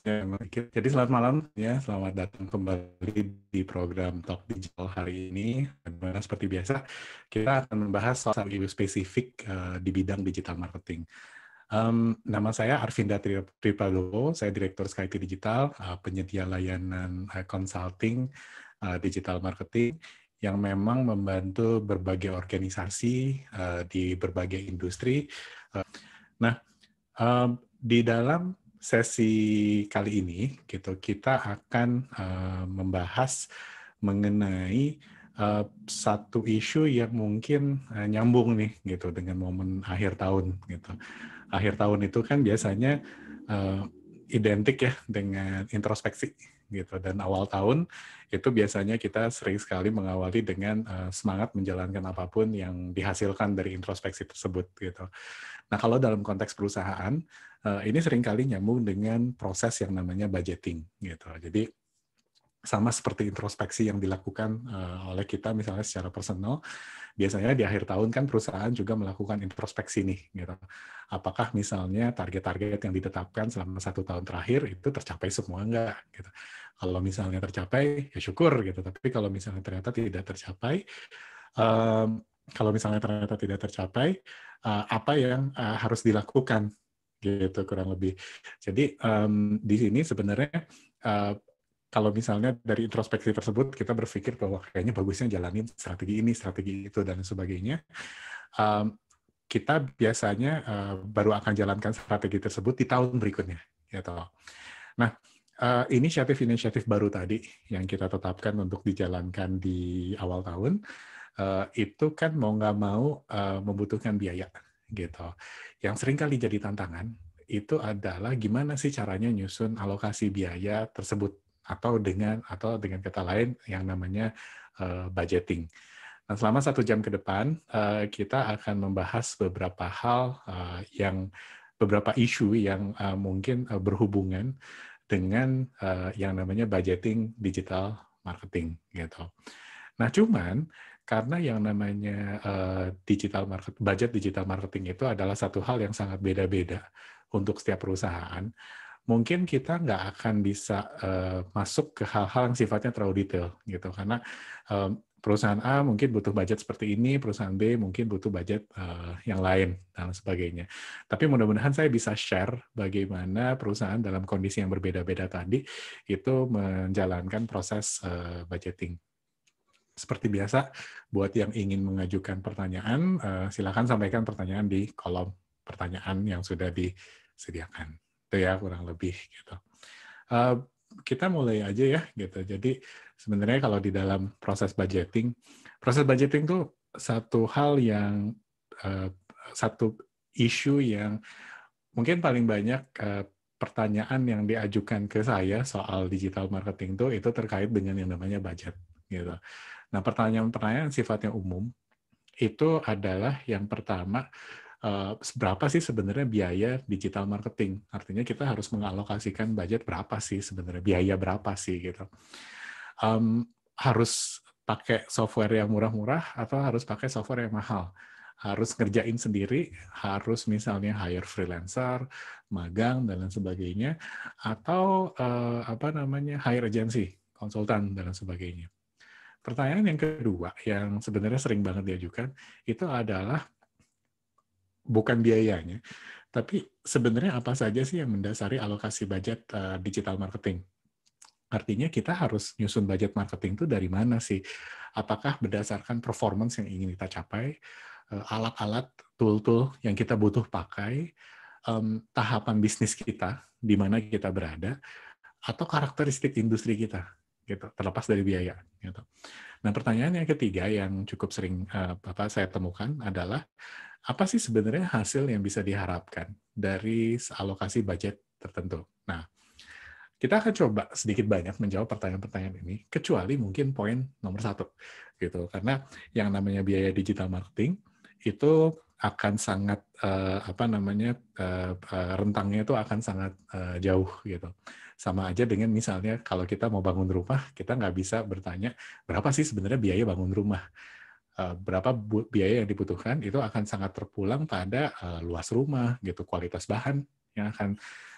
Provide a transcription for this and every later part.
Jadi selamat malam ya, selamat datang kembali di program Talk Digital hari ini. Dimana seperti biasa kita akan membahas soal isu spesifik di bidang digital marketing. Nama saya Arvinda Tripadowo, saya Direktur SkyT Digital, penyedia layanan consulting digital marketing yang memang membantu berbagai organisasi di berbagai industri. Nah, di dalam sesi kali ini, gitu, kita akan membahas mengenai satu isu yang mungkin nyambung nih, gitu, dengan momen akhir tahun, gitu. Akhir tahun itu kan biasanya identik ya dengan introspeksi, gitu. Dan awal tahun itu biasanya kita sering sekali mengawali dengan semangat menjalankan apapun yang dihasilkan dari introspeksi tersebut, gitu. Nah, kalau dalam konteks perusahaan, ini seringkali nyambung dengan proses yang namanya budgeting, gitu. Jadi, sama seperti introspeksi yang dilakukan oleh kita misalnya secara personal, biasanya di akhir tahun kan perusahaan juga melakukan introspeksi nih, gitu. Apakah misalnya target-target yang ditetapkan selama 1 tahun terakhir itu tercapai semua enggak, gitu. Kalau misalnya tercapai, ya syukur, gitu. Tapi kalau misalnya ternyata tidak tercapai, apa yang harus dilakukan, gitu kurang lebih. Jadi di sini sebenarnya kalau misalnya dari introspeksi tersebut kita berpikir bahwa kayaknya bagusnya jalanin strategi ini, strategi itu dan sebagainya, kita biasanya baru akan jalankan strategi tersebut di tahun berikutnya, gitu. Nah, inisiatif-inisiatif baru tadi yang kita tetapkan untuk dijalankan di awal tahun, itu kan mau nggak mau membutuhkan biaya, gitu. Yang sering kali jadi tantangan itu adalah gimana sih caranya nyusun alokasi biaya tersebut atau dengan kata lain yang namanya budgeting. Nah, selama 1 jam ke depan kita akan membahas beberapa hal beberapa isu yang mungkin berhubungan dengan yang namanya budgeting digital marketing, gitu. Nah, cuman karena yang namanya budget digital marketing itu adalah satu hal yang sangat beda-beda untuk setiap perusahaan, mungkin kita nggak akan bisa masuk ke hal-hal yang sifatnya terlalu detail, gitu. Karena perusahaan A mungkin butuh budget seperti ini, perusahaan B mungkin butuh budget yang lain, dan sebagainya. Tapi mudah-mudahan saya bisa share bagaimana perusahaan dalam kondisi yang berbeda-beda tadi itu menjalankan proses budgeting. Seperti biasa, buat yang ingin mengajukan pertanyaan, silakan sampaikan pertanyaan di kolom pertanyaan yang sudah disediakan. Itu ya kurang lebih gitu. Kita mulai aja ya gitu. Jadi sebenarnya kalau di dalam proses budgeting tuh satu hal yang satu isu yang mungkin paling banyak pertanyaan yang diajukan ke saya soal digital marketing tuh itu terkait dengan yang namanya budget gitu. Nah, pertanyaan-pertanyaan sifatnya umum itu adalah yang pertama, berapa sih sebenarnya biaya digital marketing? Artinya kita harus mengalokasikan budget berapa sih sebenarnya, biaya berapa sih gitu. Harus pakai software yang murah-murah atau harus pakai software yang mahal? Harus ngerjain sendiri, harus misalnya hire freelancer, magang dan lain sebagainya, atau hire agency, konsultan dan lain sebagainya. Pertanyaan yang kedua yang sebenarnya sering banget diajukan itu adalah bukan biayanya, tapi sebenarnya apa saja sih yang mendasari alokasi budget digital marketing. Artinya kita harus nyusun budget marketing itu dari mana sih? Apakah berdasarkan performance yang ingin kita capai, alat-alat, tool-tool yang kita butuh pakai, tahapan bisnis kita, di mana kita berada, atau karakteristik industri kita, gitu, terlepas dari biaya. Gitu. Nah, pertanyaan yang ketiga yang cukup sering saya temukan adalah, apa sih sebenarnya hasil yang bisa diharapkan dari alokasi budget tertentu? Nah, kita akan coba sedikit banyak menjawab pertanyaan-pertanyaan ini, kecuali mungkin poin nomor 1. Gitu. Karena yang namanya biaya digital marketing itu akan sangat rentangnya itu akan sangat jauh gitu. Sama aja dengan misalnya kalau kita mau bangun rumah, kita nggak bisa bertanya berapa sih sebenarnya biaya bangun rumah. Berapa biaya yang dibutuhkan itu akan sangat terpulang pada luas rumah gitu, kualitas bahan yang akan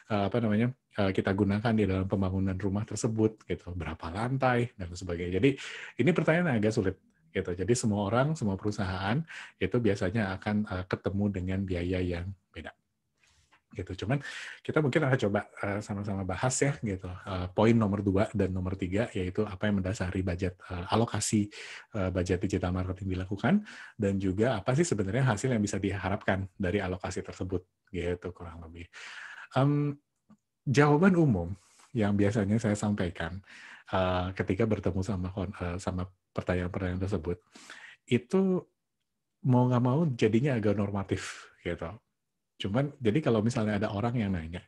kita gunakan di dalam pembangunan rumah tersebut, gitu, berapa lantai dan sebagainya. Jadi ini pertanyaan agak sulit, gitu. Jadi semua orang, semua perusahaan itu biasanya akan ketemu dengan biaya yang beda, gitu. Cuman kita mungkin akan coba sama-sama bahas ya, gitu. Poin nomor 2 dan nomor 3 yaitu apa yang mendasari budget, alokasi budget digital marketing dilakukan, dan juga apa sih sebenarnya hasil yang bisa diharapkan dari alokasi tersebut, gitu kurang lebih. Jawaban umum yang biasanya saya sampaikan ketika bertemu sama pertanyaan-pertanyaan tersebut, itu mau nggak mau jadinya agak normatif, gitu. Cuman, jadi kalau misalnya ada orang yang nanya,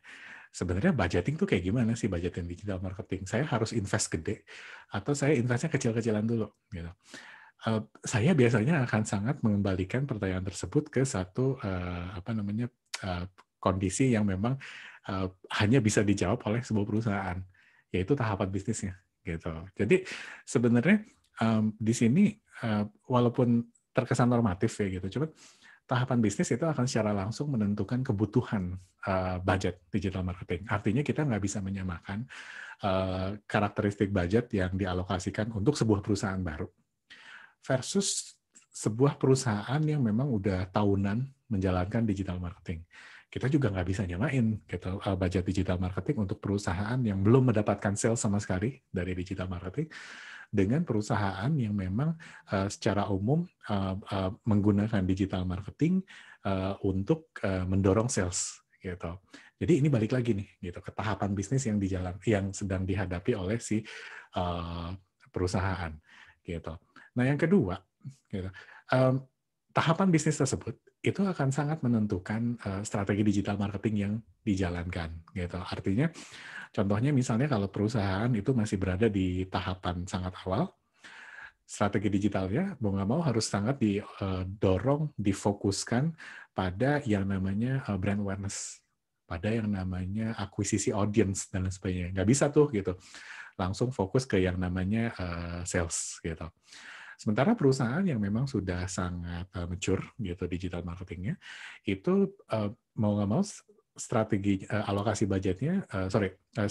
sebenarnya budgeting tuh kayak gimana sih budgeting digital marketing? Saya harus invest gede, atau saya investnya kecil-kecilan dulu? Gitu. Saya biasanya akan sangat mengembalikan pertanyaan tersebut ke satu kondisi yang memang hanya bisa dijawab oleh sebuah perusahaan, yaitu tahapan bisnisnya. Gitu. Jadi sebenarnya di sini walaupun terkesan normatif ya gitu, cuman tahapan bisnis itu akan secara langsung menentukan kebutuhan budget digital marketing. Artinya kita nggak bisa menyamakan karakteristik budget yang dialokasikan untuk sebuah perusahaan baru versus sebuah perusahaan yang memang udah tahunan menjalankan digital marketing. Kita juga nggak bisa nyamain gitu, budget digital marketing untuk perusahaan yang belum mendapatkan sales sama sekali dari digital marketing dengan perusahaan yang memang secara umum menggunakan digital marketing untuk mendorong sales gitu. Jadi ini balik lagi nih gitu ke tahapan bisnis yang sedang dihadapi oleh si perusahaan gitu. Nah yang kedua, gitu, tahapan bisnis tersebut itu akan sangat menentukan strategi digital marketing yang dijalankan gitu. Artinya contohnya misalnya kalau perusahaan itu masih berada di tahapan sangat awal, strategi digitalnya mau nggak mau harus sangat didorong, difokuskan pada yang namanya brand awareness, pada yang namanya akuisisi audience dan lain sebagainya. Nggak bisa tuh gitu, langsung fokus ke yang namanya sales gitu. Sementara perusahaan yang memang sudah sangat mature gitu digital marketingnya, itu mau nggak mau strategi alokasi budgetnya,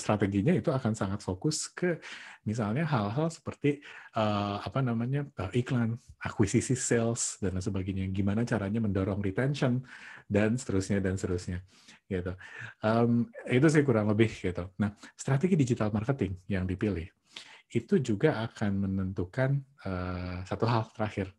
strateginya itu akan sangat fokus ke misalnya hal-hal seperti iklan, akuisisi sales dan lain sebagainya. Gimana caranya mendorong retention dan seterusnya gitu. Itu sih kurang lebih gitu. Nah, strategi digital marketing yang dipilih itu juga akan menentukan satu hal terakhir,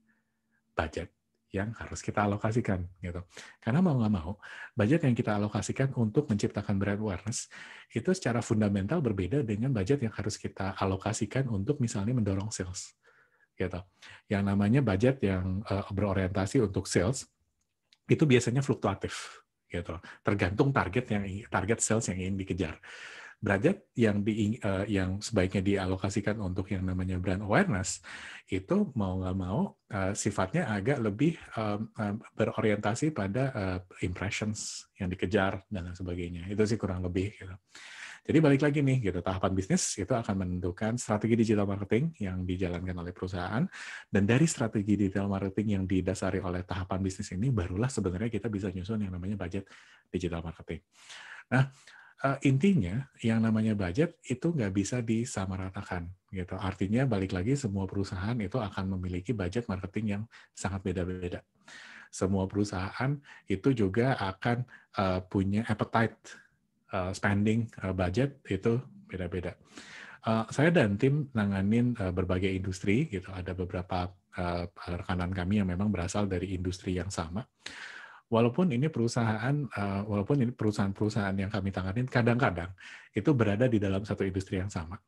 budget yang harus kita alokasikan gitu. Karena mau nggak mau, budget yang kita alokasikan untuk menciptakan brand awareness itu secara fundamental berbeda dengan budget yang harus kita alokasikan untuk misalnya mendorong sales gitu. Yang namanya budget yang berorientasi untuk sales itu biasanya fluktuatif gitu, tergantung target sales yang ingin dikejar. Budget yang sebaiknya dialokasikan untuk yang namanya brand awareness itu mau nggak mau sifatnya agak lebih berorientasi pada impressions yang dikejar dan lain sebagainya. Itu sih kurang lebih gitu. Jadi balik lagi nih gitu, tahapan bisnis itu akan menentukan strategi digital marketing yang dijalankan oleh perusahaan, dan dari strategi digital marketing yang didasari oleh tahapan bisnis ini barulah sebenarnya kita bisa nyusun yang namanya budget digital marketing. Nah, intinya yang namanya budget itu nggak bisa disamaratakan gitu. Artinya balik lagi semua perusahaan itu akan memiliki budget marketing yang sangat beda-beda. Semua perusahaan itu juga akan punya appetite spending budget itu beda-beda. Saya dan tim nanganin berbagai industri gitu. Ada beberapa rekanan kami yang memang berasal dari industri yang sama. Walaupun ini perusahaan-perusahaan yang kami tanganin kadang-kadang itu berada di dalam satu industri yang sama.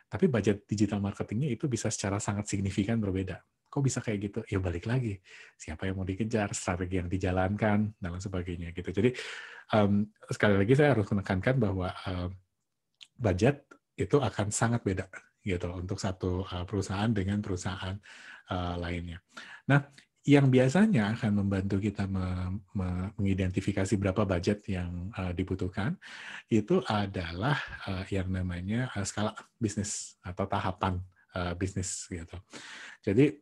Tapi budget digital marketingnya itu bisa secara sangat signifikan berbeda. Kok bisa kayak gitu? Ya balik lagi, siapa yang mau dikejar, strategi yang dijalankan, dan lain sebagainya gitu. Jadi sekali lagi saya harus menekankan bahwa budget itu akan sangat beda gitu untuk satu perusahaan dengan perusahaan lainnya. Nah, yang biasanya akan membantu kita mengidentifikasi berapa budget yang dibutuhkan itu adalah yang namanya skala bisnis atau tahapan bisnis gitu. Jadi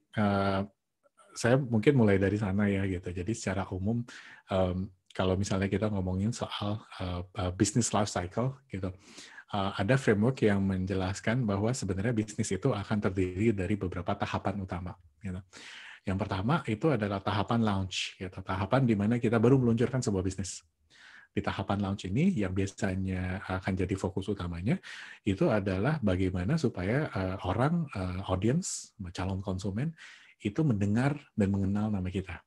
saya mungkin mulai dari sana ya gitu. Jadi secara umum kalau misalnya kita ngomongin soal business life cycle gitu, ada framework yang menjelaskan bahwa sebenarnya bisnis itu akan terdiri dari beberapa tahapan utama. Gitu. Yang pertama itu adalah tahapan launch, gitu. Tahapan di mana kita baru meluncurkan sebuah bisnis. Di tahapan launch ini yang biasanya akan jadi fokus utamanya itu adalah bagaimana supaya orang, audience, calon konsumen itu mendengar dan mengenal nama kita.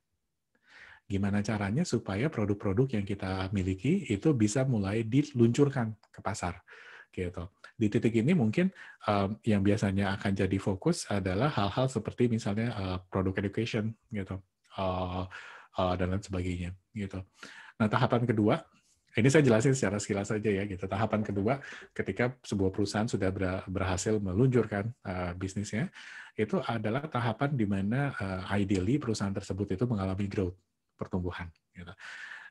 Gimana caranya supaya produk-produk yang kita miliki itu bisa mulai diluncurkan ke pasar, gitu. Di titik ini mungkin yang biasanya akan jadi fokus adalah hal-hal seperti misalnya produk education, gitu, dan lain sebagainya, gitu. Nah, tahapan kedua, ini saya jelasin secara sekilas saja ya, gitu. Tahapan kedua, ketika sebuah perusahaan sudah berhasil meluncurkan bisnisnya, itu adalah tahapan di mana ideally perusahaan tersebut itu mengalami growth, pertumbuhan. Gitu.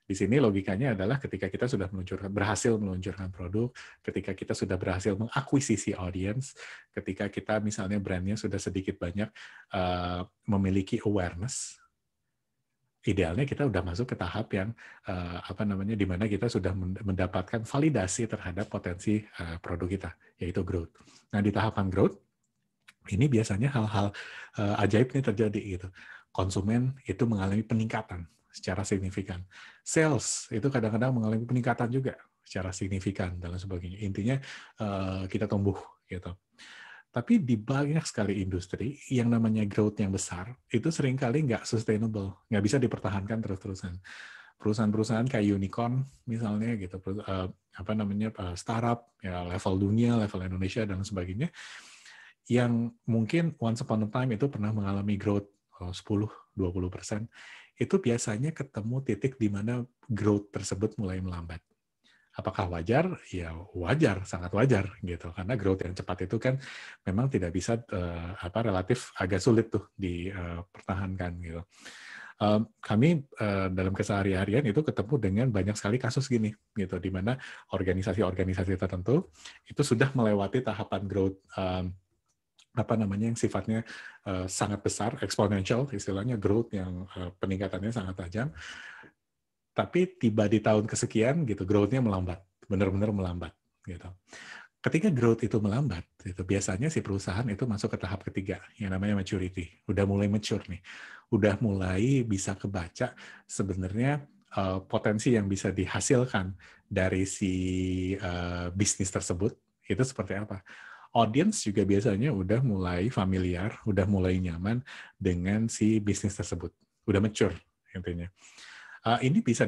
Di sini logikanya adalah ketika kita sudah berhasil meluncurkan produk, ketika kita sudah berhasil mengakuisisi audience, ketika kita misalnya brandnya sudah sedikit banyak memiliki awareness, idealnya kita udah masuk ke tahap yang di mana kita sudah mendapatkan validasi terhadap potensi produk kita, yaitu growth. Nah, di tahapan growth ini biasanya hal-hal ajaib ini terjadi gitu. Konsumen itu mengalami peningkatan secara signifikan. Sales itu kadang-kadang mengalami peningkatan juga secara signifikan dan sebagainya. Intinya kita tumbuh gitu. Tapi di banyak sekali industri, yang namanya growth yang besar, itu seringkali nggak sustainable, nggak bisa dipertahankan terus-terusan. Perusahaan-perusahaan kayak unicorn, misalnya, gitu, startup, ya, level dunia, level Indonesia, dan sebagainya, yang mungkin once upon a time itu pernah mengalami growth 10-20%, itu biasanya ketemu titik di mana growth tersebut mulai melambat. Apakah wajar? Ya wajar, sangat wajar gitu. Karena growth yang cepat itu kan memang tidak bisa relatif agak sulit tuh dipertahankan gitu. Kami dalam keseharian itu ketemu dengan banyak sekali kasus gini gitu, di mana organisasi-organisasi tertentu itu sudah melewati tahapan growth yang sifatnya sangat besar, exponential istilahnya, growth yang peningkatannya sangat tajam. Tapi tiba di tahun kesekian gitu, growth-nya melambat, benar-benar melambat gitu. Ketika growth itu melambat, itu biasanya si perusahaan itu masuk ke tahap ketiga yang namanya maturity. Udah mulai mature nih, udah mulai bisa kebaca sebenarnya potensi yang bisa dihasilkan dari si bisnis tersebut itu seperti apa. Audience juga biasanya udah mulai familiar, udah mulai nyaman dengan si bisnis tersebut, udah mature intinya. Ini bisa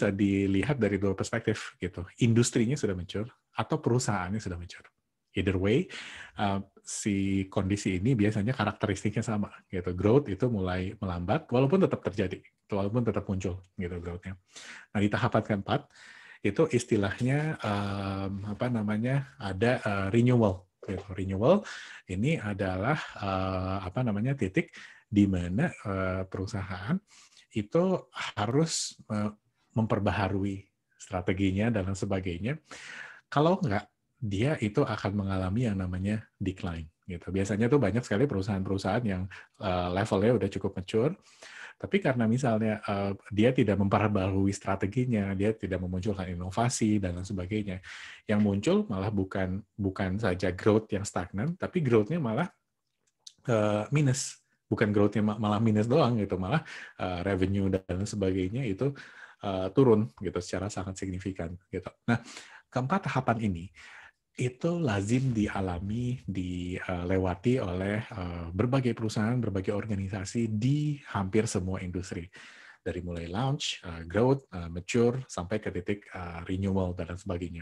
dilihat dari dua perspektif gitu. Industrinya sudah mature atau perusahaannya sudah mature. Either way, si kondisi ini biasanya karakteristiknya sama gitu. Growth itu mulai melambat walaupun tetap terjadi, walaupun tetap muncul gitu growth-nya. Nah, di tahapan keempat itu istilahnya ada renewal. Gitu. Renewal ini adalah titik di mana perusahaan itu harus memperbaharui strateginya dan lain sebagainya. Kalau enggak, dia itu akan mengalami yang namanya decline. Gitu. Biasanya tuh banyak sekali perusahaan-perusahaan yang levelnya udah cukup mature, tapi karena misalnya dia tidak memperbaharui strateginya, dia tidak memunculkan inovasi dan lain sebagainya, yang muncul malah bukan saja growth yang stagnan, tapi growth-nya malah minus. Bukan growth-nya malah minus doang gitu, malah revenue dan sebagainya itu turun gitu secara sangat signifikan gitu. Nah, keempat tahapan ini itu lazim dilewati oleh berbagai perusahaan, berbagai organisasi di hampir semua industri. Dari mulai launch, growth, mature, sampai ke titik renewal dan sebagainya.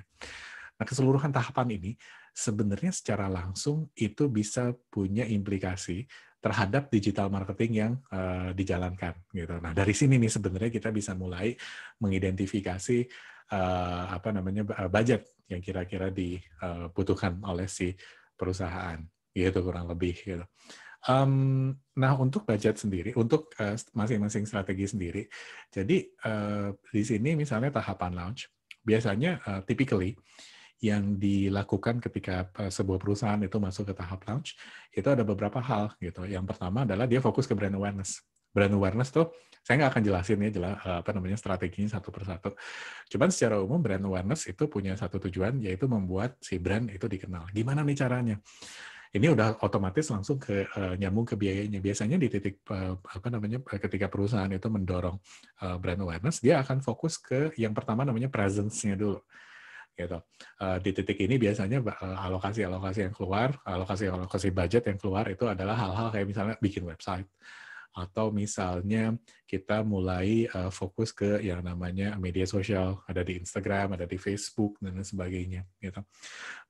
Nah, keseluruhan tahapan ini sebenarnya secara langsung itu bisa punya implikasi terhadap digital marketing yang dijalankan gitu. Nah, dari sini nih sebenarnya kita bisa mulai mengidentifikasi budget yang kira-kira dibutuhkan oleh si perusahaan gitu, kurang lebih gitu. Nah, untuk budget sendiri, untuk masing-masing strategi sendiri, jadi di sini misalnya tahapan launch biasanya typically yang dilakukan ketika sebuah perusahaan itu masuk ke tahap launch, itu ada beberapa hal gitu. Yang pertama adalah dia fokus ke brand awareness. Brand awareness tuh Saya nggak akan jelasin ya strateginya satu persatu. Cuman secara umum brand awareness itu punya satu tujuan, yaitu membuat si brand itu dikenal. Gimana nih caranya? Ini udah otomatis langsung ke nyambung ke biayanya. Biasanya di titik ketika perusahaan itu mendorong brand awareness, dia akan fokus ke yang pertama namanya presence-nya dulu. Gitu. Di titik ini biasanya alokasi-alokasi yang keluar, alokasi budget yang keluar itu adalah hal-hal kayak misalnya bikin website, atau misalnya kita mulai fokus ke yang namanya media sosial, ada di Instagram, ada di Facebook, dan lain sebagainya. Gitu.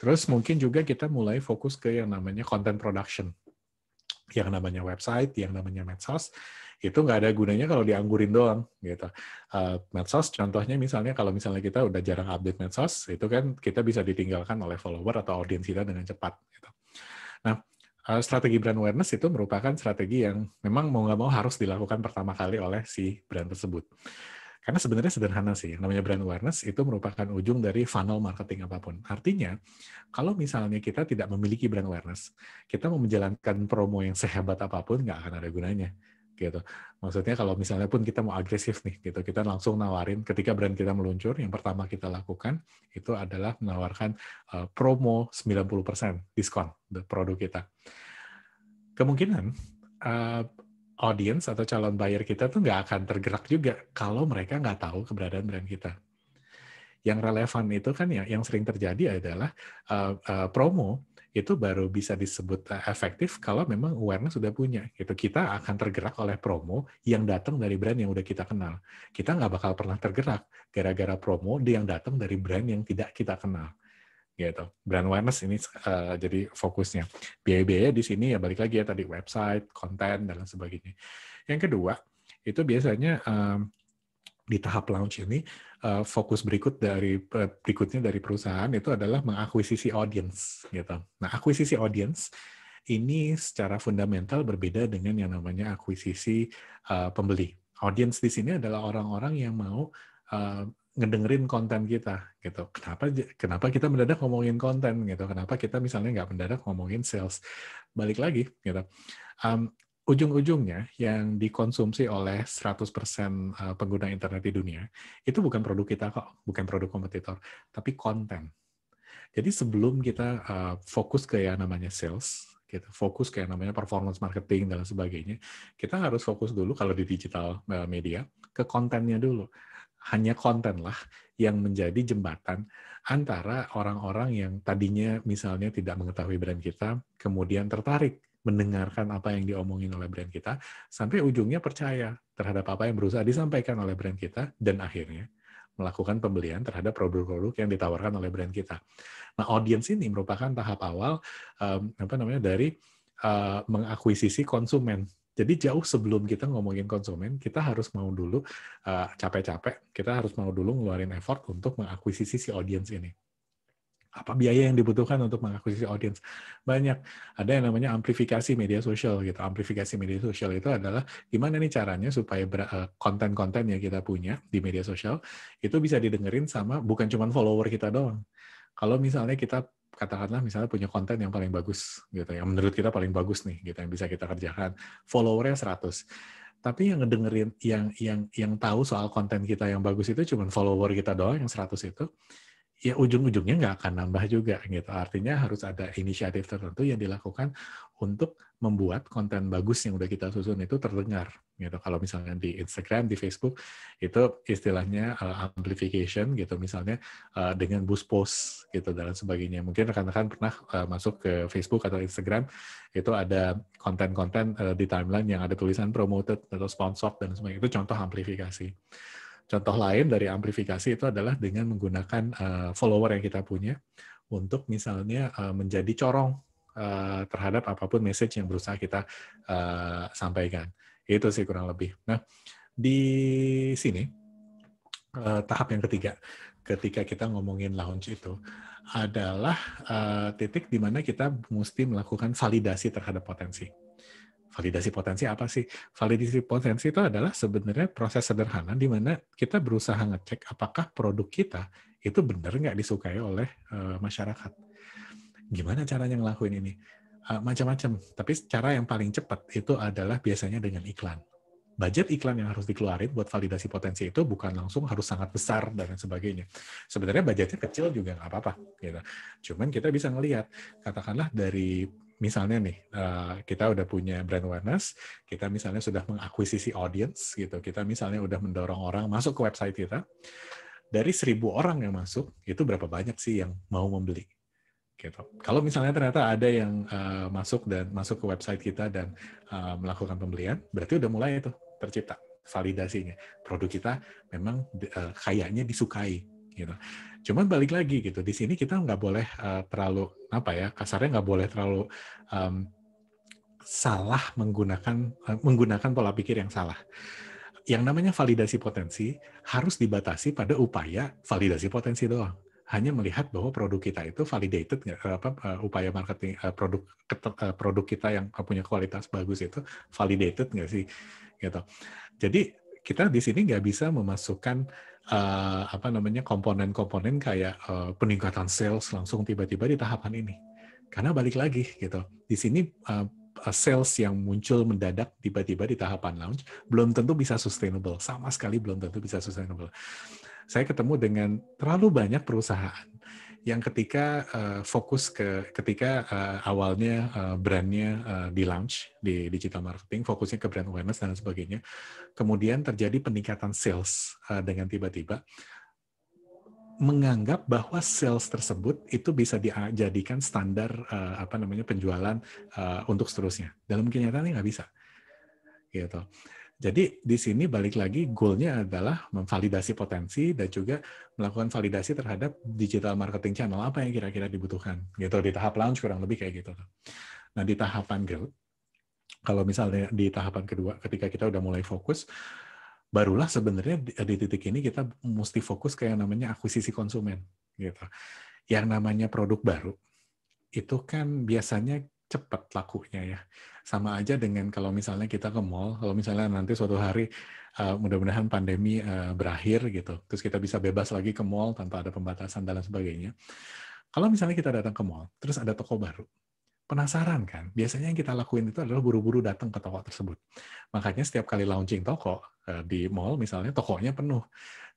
Terus mungkin juga kita mulai fokus ke yang namanya content production, yang namanya website, yang namanya medsos, itu nggak ada gunanya kalau dianggurin doang. Gitu. Medsos contohnya misalnya kalau misalnya kita udah jarang update medsos, itu kan kita bisa ditinggalkan oleh follower atau audiens kita dengan cepat. Gitu. Nah, strategi brand awareness itu merupakan strategi yang memang mau nggak mau harus dilakukan pertama kali oleh si brand tersebut. Karena sebenarnya sederhana sih, namanya brand awareness itu merupakan ujung dari funnel marketing apapun. Artinya, kalau misalnya kita tidak memiliki brand awareness, kita mau menjalankan promo yang sehebat apapun nggak akan ada gunanya. Gitu. Maksudnya kalau misalnya pun kita mau agresif nih, gitu, kita langsung nawarin ketika brand kita meluncur, yang pertama kita lakukan itu adalah menawarkan promo 90% diskon produk kita. Kemungkinan audience atau calon buyer kita tuh nggak akan tergerak juga kalau mereka nggak tahu keberadaan brand kita. Yang relevan itu kan ya, yang sering terjadi adalah promo itu baru bisa disebut efektif kalau memang awareness sudah punya. Gitu. Kita akan tergerak oleh promo yang datang dari brand yang udah kita kenal. Kita nggak bakal pernah tergerak gara-gara promo yang datang dari brand yang tidak kita kenal. Gitu. Brand awareness ini jadi fokusnya. Biaya-biaya di sini ya balik lagi ya tadi website, konten, dan lain sebagainya. Yang kedua, itu biasanya di tahap launch ini, fokus berikutnya dari perusahaan itu adalah mengakuisisi audience. Gitu. Nah, akuisisi audience ini secara fundamental berbeda dengan yang namanya akuisisi pembeli. Audience di sini adalah orang-orang yang mau ngedengerin konten kita gitu. Kenapa kita mendadak ngomongin konten gitu? Kenapa kita misalnya nggak mendadak ngomongin sales? Balik lagi gitu. Ujung-ujungnya yang dikonsumsi oleh 100% pengguna internet di dunia itu bukan produk kita kok, bukan produk kompetitor, tapi konten. Jadi sebelum kita fokus ke yang namanya sales, gitu, fokus ke yang namanya performance marketing dan sebagainya, kita harus fokus dulu kalau di digital media ke kontennya dulu. Hanya konten lah yang menjadi jembatan antara orang-orang yang tadinya misalnya tidak mengetahui brand kita, kemudian tertarik mendengarkan apa yang diomongin oleh brand kita, sampai ujungnya percaya terhadap apa yang berusaha disampaikan oleh brand kita, dan akhirnya melakukan pembelian terhadap produk-produk yang ditawarkan oleh brand kita. Nah, audience ini merupakan tahap awal dari mengakuisisi konsumen. Jadi jauh sebelum kita ngomongin konsumen, kita harus mau dulu capek-capek, kita harus mau dulu ngeluarin effort untuk mengakuisisi si audience ini. Apa biaya yang dibutuhkan untuk mengakuisisi audience? Banyak. Ada yang namanya amplifikasi media sosial gitu. Amplifikasi media sosial itu adalah gimana nih caranya supaya konten-konten yang kita punya di media sosial itu bisa didengerin sama bukan cuma follower kita doang. Kalau misalnya kita katakanlah misalnya punya konten yang paling bagus gitu, yang menurut kita paling bagus nih gitu, yang bisa kita kerjakan, followernya 100. Tapi yang ngedengerin, yang tahu soal konten kita yang bagus itu cuma follower kita doang yang 100 itu, ya ujung-ujungnya nggak akan nambah juga gitu. Artinya harus ada inisiatif tertentu yang dilakukan untuk membuat konten bagus yang udah kita susun itu terdengar gitu. Kalau misalnya di Instagram, di Facebook itu istilahnya amplification gitu, misalnya dengan boost post gitu dan sebagainya. Mungkin rekan-rekan pernah masuk ke Facebook atau Instagram, itu ada konten-konten di timeline yang ada tulisan promoted atau sponsored dan sebagainya. Itu contoh amplifikasi. Contoh lain dari amplifikasi itu adalah dengan menggunakan follower yang kita punya untuk misalnya menjadi corong terhadap apapun message yang berusaha kita sampaikan. Itu sih kurang lebih. Nah, di sini tahap yang ketiga, ketika kita ngomongin launch itu adalah titik di mana kita mesti melakukan validasi terhadap potensi. Validasi potensi apa sih? Validasi potensi itu adalah sebenarnya proses sederhana di mana kita berusaha ngecek apakah produk kita itu benar nggak disukai oleh masyarakat. Gimana caranya ngelakuin ini? Macam-macam. Tapi cara yang paling cepat itu adalah biasanya dengan iklan. budget iklan yang harus dikeluarin buat validasi potensi itu bukan langsung harus sangat besar dan sebagainya. Sebenarnya budgetnya kecil juga nggak apa-apa, gitu. Cuman kita bisa ngelihat, katakanlah dari misalnya nih, kita udah punya brand awareness, kita misalnya sudah mengakuisisi audience, gitu. Kita misalnya udah mendorong orang masuk ke website kita. Dari 1.000 orang yang masuk, itu berapa banyak sih yang mau membeli? Gitu. Kalau misalnya ternyata ada yang masuk ke website kita dan melakukan pembelian, berarti udah mulai itu tercipta validasinya. Produk kita memang kayaknya disukai. Gitu. Cuman balik lagi gitu, di sini kita nggak boleh terlalu kasarnya nggak boleh terlalu salah menggunakan pola pikir yang salah. Yang namanya validasi potensi harus dibatasi pada upaya validasi potensi doang. Hanya melihat bahwa produk kita itu validated nggak, upaya marketing produk kita yang punya kualitas bagus itu validated nggak sih, gitu. Jadi kita di sini nggak bisa memasukkan komponen-komponen kayak peningkatan sales langsung tiba-tiba di tahapan ini, karena balik lagi gitu. Di sini sales yang muncul mendadak tiba-tiba di tahapan launch belum tentu bisa sustainable, sama sekali belum tentu bisa sustainable. Saya ketemu dengan terlalu banyak perusahaan yang ketika awalnya brandnya di launch di digital marketing, fokusnya ke brand awareness dan sebagainya, kemudian terjadi peningkatan sales dengan tiba-tiba, menganggap bahwa sales tersebut itu bisa dijadikan standar penjualan untuk seterusnya. Dalam kenyataannya nggak bisa. Gitu. Jadi di sini balik lagi goal-nya adalah memvalidasi potensi dan juga melakukan validasi terhadap digital marketing channel apa yang kira-kira dibutuhkan. Gitu di tahap launch kurang lebih kayak gitu. Nah, di tahapan growth, kalau misalnya di tahapan kedua ketika kita udah mulai fokus, barulah sebenarnya di titik ini kita mesti fokus ke yang namanya akuisisi konsumen, gitu. Yang namanya produk baru itu kan biasanya cepat lakunya ya. Sama aja dengan kalau misalnya kita ke mall, kalau misalnya nanti suatu hari mudah-mudahan pandemi berakhir gitu, terus kita bisa bebas lagi ke mall tanpa ada pembatasan dan sebagainya. Kalau misalnya kita datang ke mall, terus ada toko baru, penasaran kan? Biasanya yang kita lakuin itu adalah buru-buru datang ke toko tersebut. Makanya setiap kali launching toko di mall misalnya, tokonya penuh.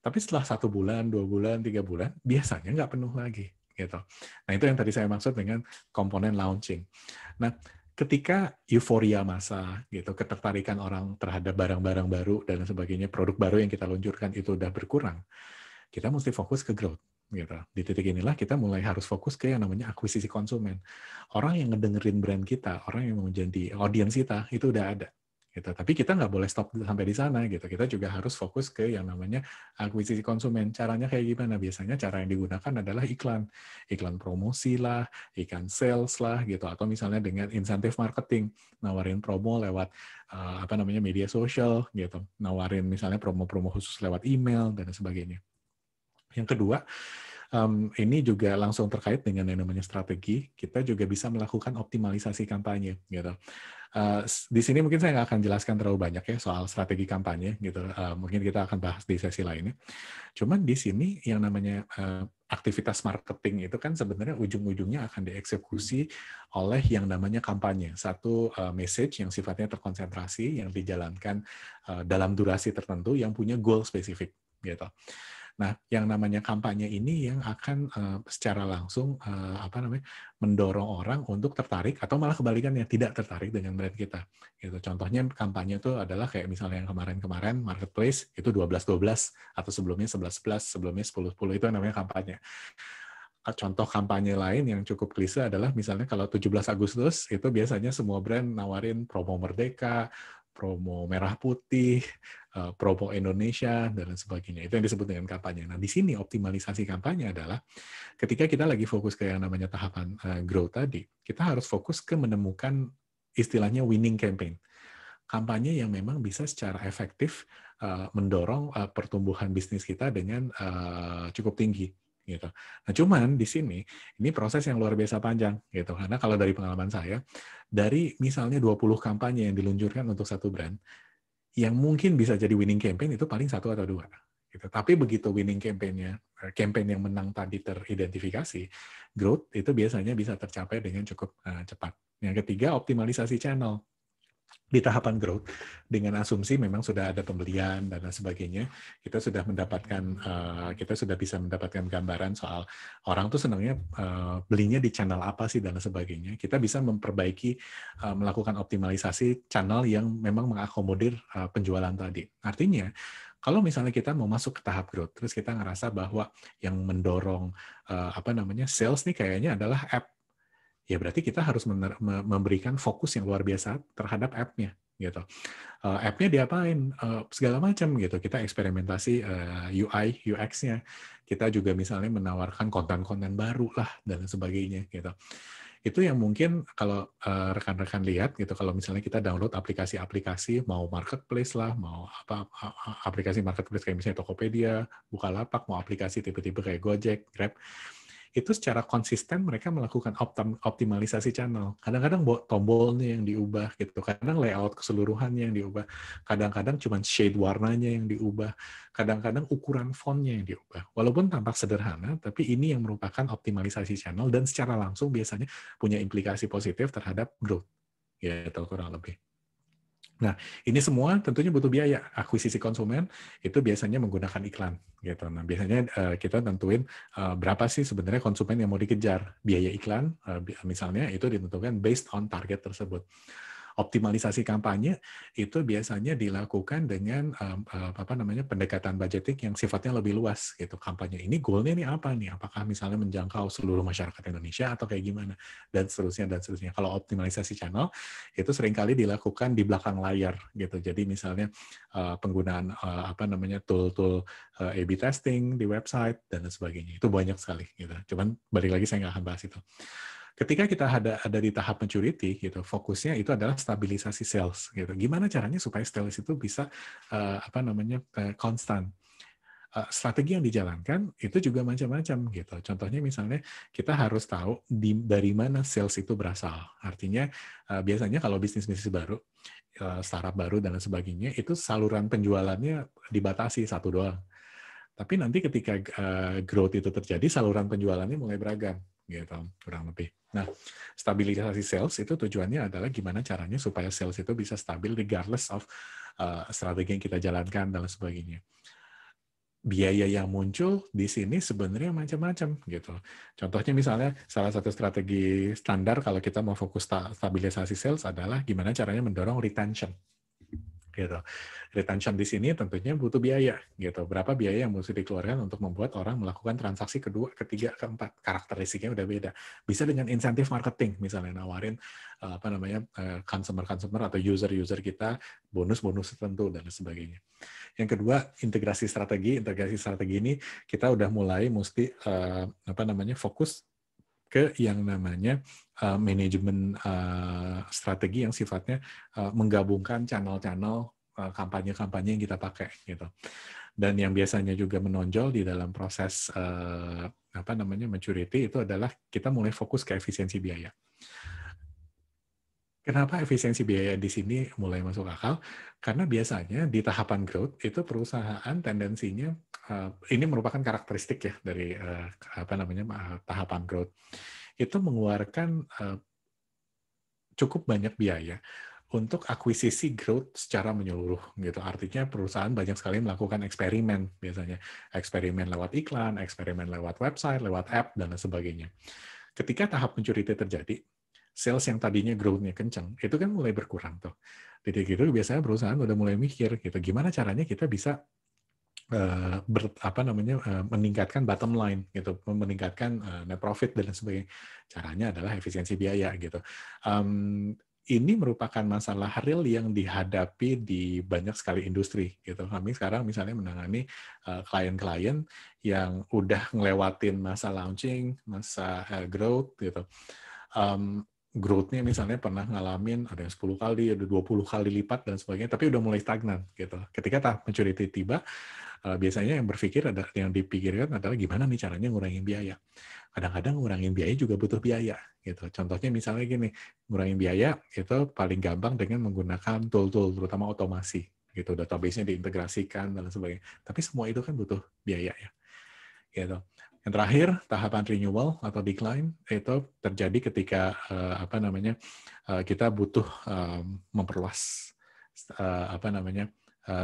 Tapi setelah 1 bulan, 2 bulan, 3 bulan, biasanya nggak penuh lagi. Gitu. Nah itu yang tadi saya maksud dengan komponen launching. Nah ketika euforia massa, gitu, ketertarikan orang terhadap barang-barang baru dan sebagainya, produk baru yang kita luncurkan itu udah berkurang, kita mesti fokus ke growth. Gitu. Di titik inilah kita mulai harus fokus ke yang namanya akuisisi konsumen. Orang yang ngedengerin brand kita, orang yang mau jadi audiens kita, itu udah ada. Gitu. Tapi kita nggak boleh stop sampai di sana. Gitu. Kita juga harus fokus ke yang namanya akuisisi konsumen. Caranya kayak gimana? Biasanya cara yang digunakan adalah iklan. Iklan promosi lah, iklan sales lah, gitu. Atau misalnya dengan insentif marketing, nawarin promo lewat media sosial, gitu. Nawarin misalnya promo-promo khusus lewat email, dan sebagainya. Yang kedua, ini juga langsung terkait dengan yang namanya strategi. Kita juga bisa melakukan optimalisasi kampanye, gitu. Di sini mungkin saya nggak akan jelaskan terlalu banyak ya soal strategi kampanye, gitu. Mungkin kita akan bahas di sesi lainnya. Cuman di sini yang namanya aktivitas marketing itu kan sebenarnya ujung-ujungnya akan dieksekusi oleh yang namanya kampanye. Satu message yang sifatnya terkonsentrasi, yang dijalankan dalam durasi tertentu, yang punya goal spesifik, gitu. Nah, yang namanya kampanye ini yang akan secara langsung mendorong orang untuk tertarik atau malah kebalikannya tidak tertarik dengan brand kita. Gitu. Contohnya kampanye itu adalah kayak misalnya yang kemarin-kemarin marketplace itu 12-12 atau sebelumnya 11-11, sebelumnya 10-10 itu yang namanya kampanye. Contoh kampanye lain yang cukup klise adalah misalnya kalau 17 Agustus itu biasanya semua brand nawarin promo Merdeka, promo Merah Putih, promo Indonesia, dan sebagainya. Itu yang disebut dengan kampanye. Nah, di sini optimalisasi kampanye adalah ketika kita lagi fokus ke yang namanya tahapan growth tadi, kita harus fokus ke menemukan istilahnya winning campaign. Kampanye yang memang bisa secara efektif mendorong pertumbuhan bisnis kita dengan cukup tinggi. Gitu. Nah, cuman di sini ini proses yang luar biasa panjang, gitu. Karena kalau dari pengalaman saya, dari misalnya 20 kampanye yang diluncurkan untuk satu brand, yang mungkin bisa jadi winning campaign itu paling 1 atau 2. Gitu. Tapi begitu winning campaign yang menang tadi teridentifikasi, growth itu biasanya bisa tercapai dengan cukup cepat. Yang ketiga, optimalisasi channel. di tahapan growth dengan asumsi memang sudah ada pembelian dan lain sebagainya, kita sudah bisa mendapatkan gambaran soal orang tuh senangnya belinya di channel apa sih dan lain sebagainya. Kita bisa memperbaiki, melakukan optimalisasi channel yang memang mengakomodir penjualan tadi. Artinya kalau misalnya kita mau masuk ke tahap growth, terus kita ngerasa bahwa yang mendorong sales nih kayaknya adalah app, ya berarti kita harus memberikan fokus yang luar biasa terhadap app-nya gitu. App-nya diapain? Segala macam gitu. Kita eksperimentasi UI, UX-nya. Kita juga misalnya menawarkan konten-konten baru lah dan sebagainya gitu. Itu yang mungkin kalau rekan-rekan lihat gitu, kalau misalnya kita download aplikasi-aplikasi, mau marketplace lah, mau aplikasi marketplace kayak misalnya Tokopedia, Bukalapak, mau aplikasi tipe-tipe kayak Gojek, Grab, itu secara konsisten mereka melakukan optimalisasi channel. Kadang-kadang tombolnya yang diubah gitu, kadang layout keseluruhannya yang diubah, kadang-kadang cuma shade warnanya yang diubah, kadang-kadang ukuran fontnya yang diubah. Walaupun tampak sederhana, tapi ini yang merupakan optimalisasi channel dan secara langsung biasanya punya implikasi positif terhadap growth, gitu kurang lebih. Nah, ini semua tentunya butuh biaya. Akuisisi konsumen itu biasanya menggunakan iklan, gitu. Nah, biasanya kita tentuin berapa sih sebenarnya konsumen yang mau dikejar. Biaya iklan, misalnya itu ditentukan based on target tersebut. Optimalisasi kampanye itu biasanya dilakukan dengan pendekatan budgeting yang sifatnya lebih luas gitu. Kampanye ini goalnya nih apa nih? Apakah misalnya menjangkau seluruh masyarakat Indonesia atau kayak gimana, dan seterusnya dan seterusnya. Kalau optimalisasi channel itu seringkali dilakukan di belakang layar gitu. Jadi misalnya penggunaan tool-tool A/B testing di website dan sebagainya, itu banyak sekali gitu. Cuman balik lagi saya nggak akan bahas itu. Ketika kita ada di tahap maturity gitu, fokusnya itu adalah stabilisasi sales gitu. Gimana caranya supaya sales itu bisa konstan. Strategi yang dijalankan itu juga macam-macam gitu. Contohnya misalnya kita harus tahu dari mana sales itu berasal. Artinya biasanya kalau bisnis-bisnis baru, startup baru dan sebagainya, itu saluran penjualannya dibatasi satu doang. Tapi nanti ketika growth itu terjadi, saluran penjualannya mulai beragam, gitu, kurang lebih. Nah, stabilisasi sales itu tujuannya adalah gimana caranya supaya sales itu bisa stabil regardless of strategi yang kita jalankan dan sebagainya. Biaya yang muncul di sini sebenarnya macam-macam gitu. Contohnya misalnya salah satu strategi standar kalau kita mau fokus stabilisasi sales adalah gimana caranya mendorong retention. Gitu. Retention di sini tentunya butuh biaya gitu. Berapa biaya yang mesti dikeluarkan untuk membuat orang melakukan transaksi kedua, ketiga, keempat. Karakteristiknya udah beda. Bisa dengan insentif marketing, misalnya nawarin customer atau user kita bonus-bonus tertentu dan sebagainya. Yang kedua, integrasi strategi. Integrasi strategi ini kita udah mulai mesti fokus ke yang namanya manajemen strategi yang sifatnya menggabungkan channel-channel kampanye-kampanye yang kita pakai gitu. Dan yang biasanya juga menonjol di dalam proses maturity itu adalah kita mulai fokus ke efisiensi biaya. Kenapa efisiensi biaya di sini mulai masuk akal? Karena biasanya di tahapan growth itu perusahaan tendensinya ini merupakan karakteristik ya dari tahapan growth. Itu mengeluarkan cukup banyak biaya untuk akuisisi growth secara menyeluruh gitu. Artinya perusahaan banyak sekali melakukan eksperimen biasanya. Eksperimen lewat iklan, eksperimen lewat website, lewat app dan sebagainya. Ketika tahap maturity terjadi, sales yang tadinya growth-nya kencang, itu kan mulai berkurang tuh. Jadi gitu biasanya perusahaan udah mulai mikir gitu, gimana caranya kita bisa meningkatkan bottom line gitu, meningkatkan net profit dan sebagainya. Caranya adalah efisiensi biaya gitu. Ini merupakan masalah real yang dihadapi di banyak sekali industri gitu. Kami sekarang misalnya menangani klien-klien yang udah ngelewatin masa launching, masa growth gitu. Growth-nya misalnya pernah ngalamin ada yang 10 kali, ada 20 kali lipat dan sebagainya, tapi udah mulai stagnan gitu. Ketika tahap maturity tiba, biasanya yang dipikirkan adalah gimana nih caranya ngurangin biaya. Kadang-kadang ngurangin biaya juga butuh biaya gitu. Contohnya misalnya gini, ngurangin biaya itu paling gampang dengan menggunakan tool-tool terutama otomasi gitu, database-nya diintegrasikan dan sebagainya. Tapi semua itu kan butuh biaya ya. Gitu. Yang terakhir, tahapan renewal atau decline itu terjadi ketika kita butuh memperluas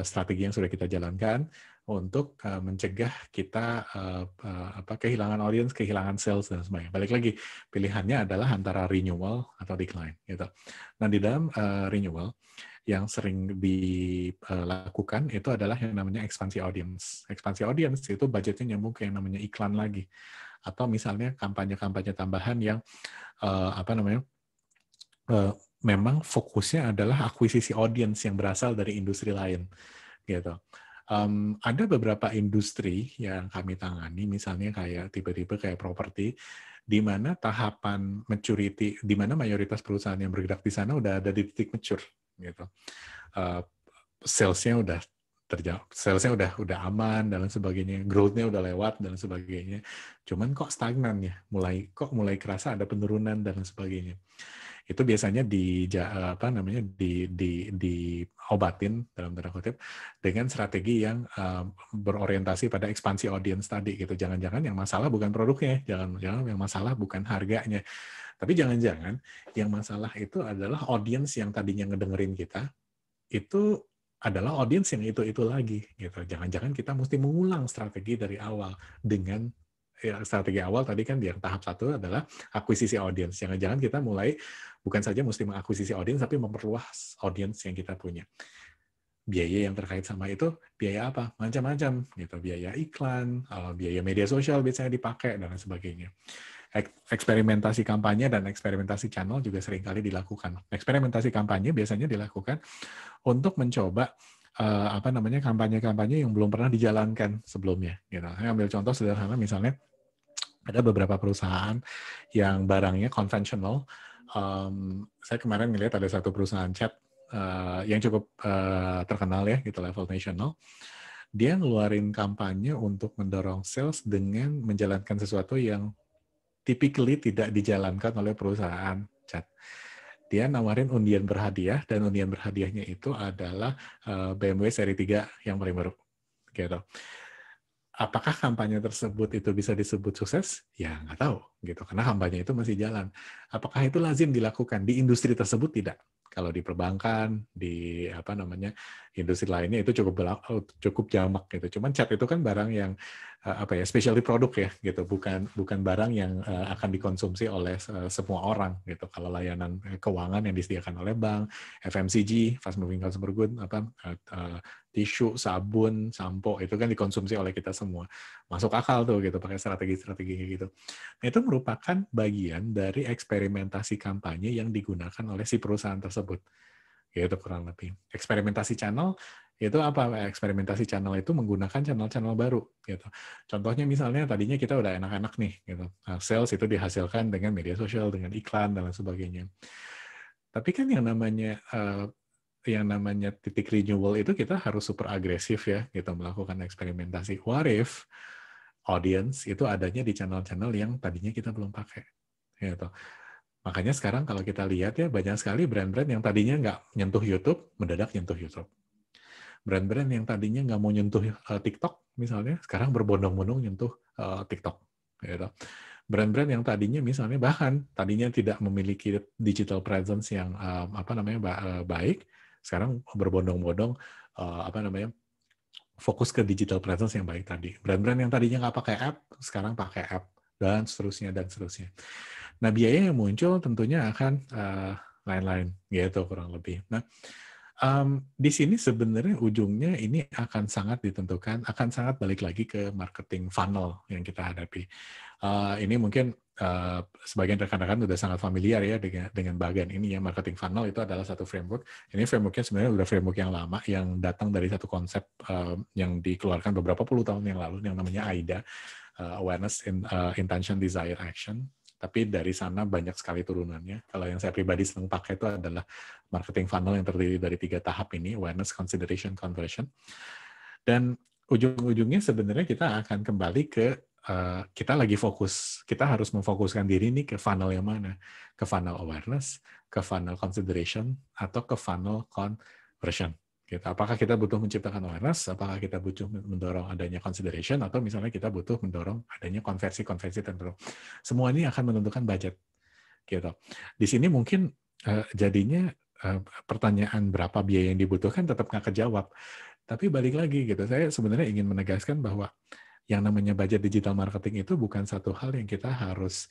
strategi yang sudah kita jalankan untuk mencegah kita kehilangan audience, kehilangan sales dan sebagainya. Balik lagi, pilihannya adalah antara renewal atau decline gitu. Nah, di dalam renewal yang sering dilakukan itu adalah yang namanya ekspansi audience. Ekspansi audience itu budgetnya nyambung ke yang namanya iklan lagi, atau misalnya kampanye-kampanye tambahan yang memang fokusnya adalah akuisisi audience yang berasal dari industri lain, gitu. Ada beberapa industri yang kami tangani, misalnya kayak tipe-tipe kayak properti, di mana tahapan maturity, di mana mayoritas perusahaan yang bergerak di sana udah ada di titik mature, gitu. Salesnya udah aman dan sebagainya, growth-nya udah lewat dan sebagainya. Cuman kok stagnan ya, mulai kerasa ada penurunan dan sebagainya. Itu biasanya diobatin dalam tanda kutip dengan strategi yang berorientasi pada ekspansi audience tadi gitu. Jangan-jangan yang masalah bukan produknya, jangan-jangan yang masalah bukan harganya, tapi jangan-jangan yang masalah itu adalah audience yang tadinya ngedengerin kita itu adalah audience yang itu lagi gitu. Jangan-jangan kita mesti mengulang strategi dari awal dengan strategi awal tadi kan yang tahap 1 adalah akuisisi audience. Jangan-jangan kita mulai bukan saja mesti mengakuisisi audience, tapi memperluas audience yang kita punya. Biaya yang terkait sama itu, biaya apa? Macam-macam. Gitu. Biaya iklan, biaya media sosial biasanya dipakai, dan sebagainya. Eksperimentasi kampanye dan eksperimentasi channel juga seringkali dilakukan. Eksperimentasi kampanye biasanya dilakukan untuk mencoba kampanye-kampanye yang belum pernah dijalankan sebelumnya. Gitu. Saya ambil contoh sederhana, misalnya ada beberapa perusahaan yang barangnya konvensional. Saya kemarin melihat ada satu perusahaan chat yang cukup terkenal ya, gitu, level nasional. Dia ngeluarin kampanye untuk mendorong sales dengan menjalankan sesuatu yang typically tidak dijalankan oleh perusahaan chat. Dia nawarin undian berhadiah, dan undian berhadiahnya itu adalah BMW seri 3 yang paling baru. Gitu. Apakah kampanye tersebut itu bisa disebut sukses? Ya, nggak tahu, gitu. Karena kampanye itu masih jalan. Apakah itu lazim dilakukan? Di industri tersebut tidak. Kalau di perbankan, di industri lainnya itu cukup jamak gitu. Cuman chat itu kan barang yang specialty produk ya, gitu. Bukan barang yang akan dikonsumsi oleh semua orang gitu. Kalau layanan keuangan yang disediakan oleh bank, FMCG, fast moving consumer good, tisu, sabun, sampo, itu kan dikonsumsi oleh kita semua. Masuk akal tuh gitu, pakai strategi-strategi gitu. Nah, itu merupakan bagian dari eksperimentasi kampanye yang digunakan oleh si perusahaan tersebut. Gitu kurang lebih. Eksperimentasi channel itu apa? Eksperimentasi channel itu menggunakan channel-channel baru gitu. Contohnya misalnya tadinya kita udah enak-enak nih gitu. Nah, sales itu dihasilkan dengan media sosial, dengan iklan dan lain sebagainya. Tapi kan yang namanya titik renewal itu kita harus super agresif ya, gitu, melakukan eksperimentasi. What if audience itu adanya di channel-channel yang tadinya kita belum pakai, gitu. Makanya sekarang kalau kita lihat ya, banyak sekali brand-brand yang tadinya nggak nyentuh YouTube, mendadak nyentuh YouTube. Brand-brand yang tadinya nggak mau nyentuh TikTok misalnya, sekarang berbondong-bondong nyentuh TikTok, gitu. Brand-brand yang tadinya misalnya bahkan tadinya tidak memiliki digital presence yang baik, sekarang berbondong-bondong fokus ke digital presence yang baik tadi. Brand-brand yang tadinya nggak pakai app, sekarang pakai app, dan seterusnya, dan seterusnya. Nah, biaya yang muncul tentunya akan lain-lain, gitu kurang lebih. Nah, di sini sebenarnya ujungnya ini akan sangat ditentukan, akan sangat balik lagi ke marketing funnel yang kita hadapi. Ini mungkin sebagian rekan-rekan sudah sangat familiar ya dengan bagian ini ya. Marketing funnel itu adalah satu framework. Ini frameworknya sebenarnya udah framework yang lama, yang datang dari satu konsep yang dikeluarkan beberapa puluh tahun yang lalu, yang namanya AIDA, Awareness, Intention, Desire, Action. Tapi dari sana banyak sekali turunannya. Kalau yang saya pribadi senang pakai itu adalah marketing funnel yang terdiri dari 3 tahap ini, awareness, consideration, conversion. Dan ujung-ujungnya sebenarnya kita akan kembali ke kita lagi fokus, kita harus memfokuskan diri nih ke funnel yang mana? Ke funnel awareness, ke funnel consideration, atau ke funnel conversion. Gitu. Apakah kita butuh menciptakan awareness, apakah kita butuh mendorong adanya consideration, atau misalnya kita butuh mendorong adanya konversi-konversi tertentu. Semua ini akan menentukan budget. Gitu. Di sini mungkin jadinya pertanyaan berapa biaya yang dibutuhkan tetap nggak kejawab. Tapi balik lagi gitu, saya sebenarnya ingin menegaskan bahwa yang namanya budget digital marketing itu bukan satu hal yang kita harus,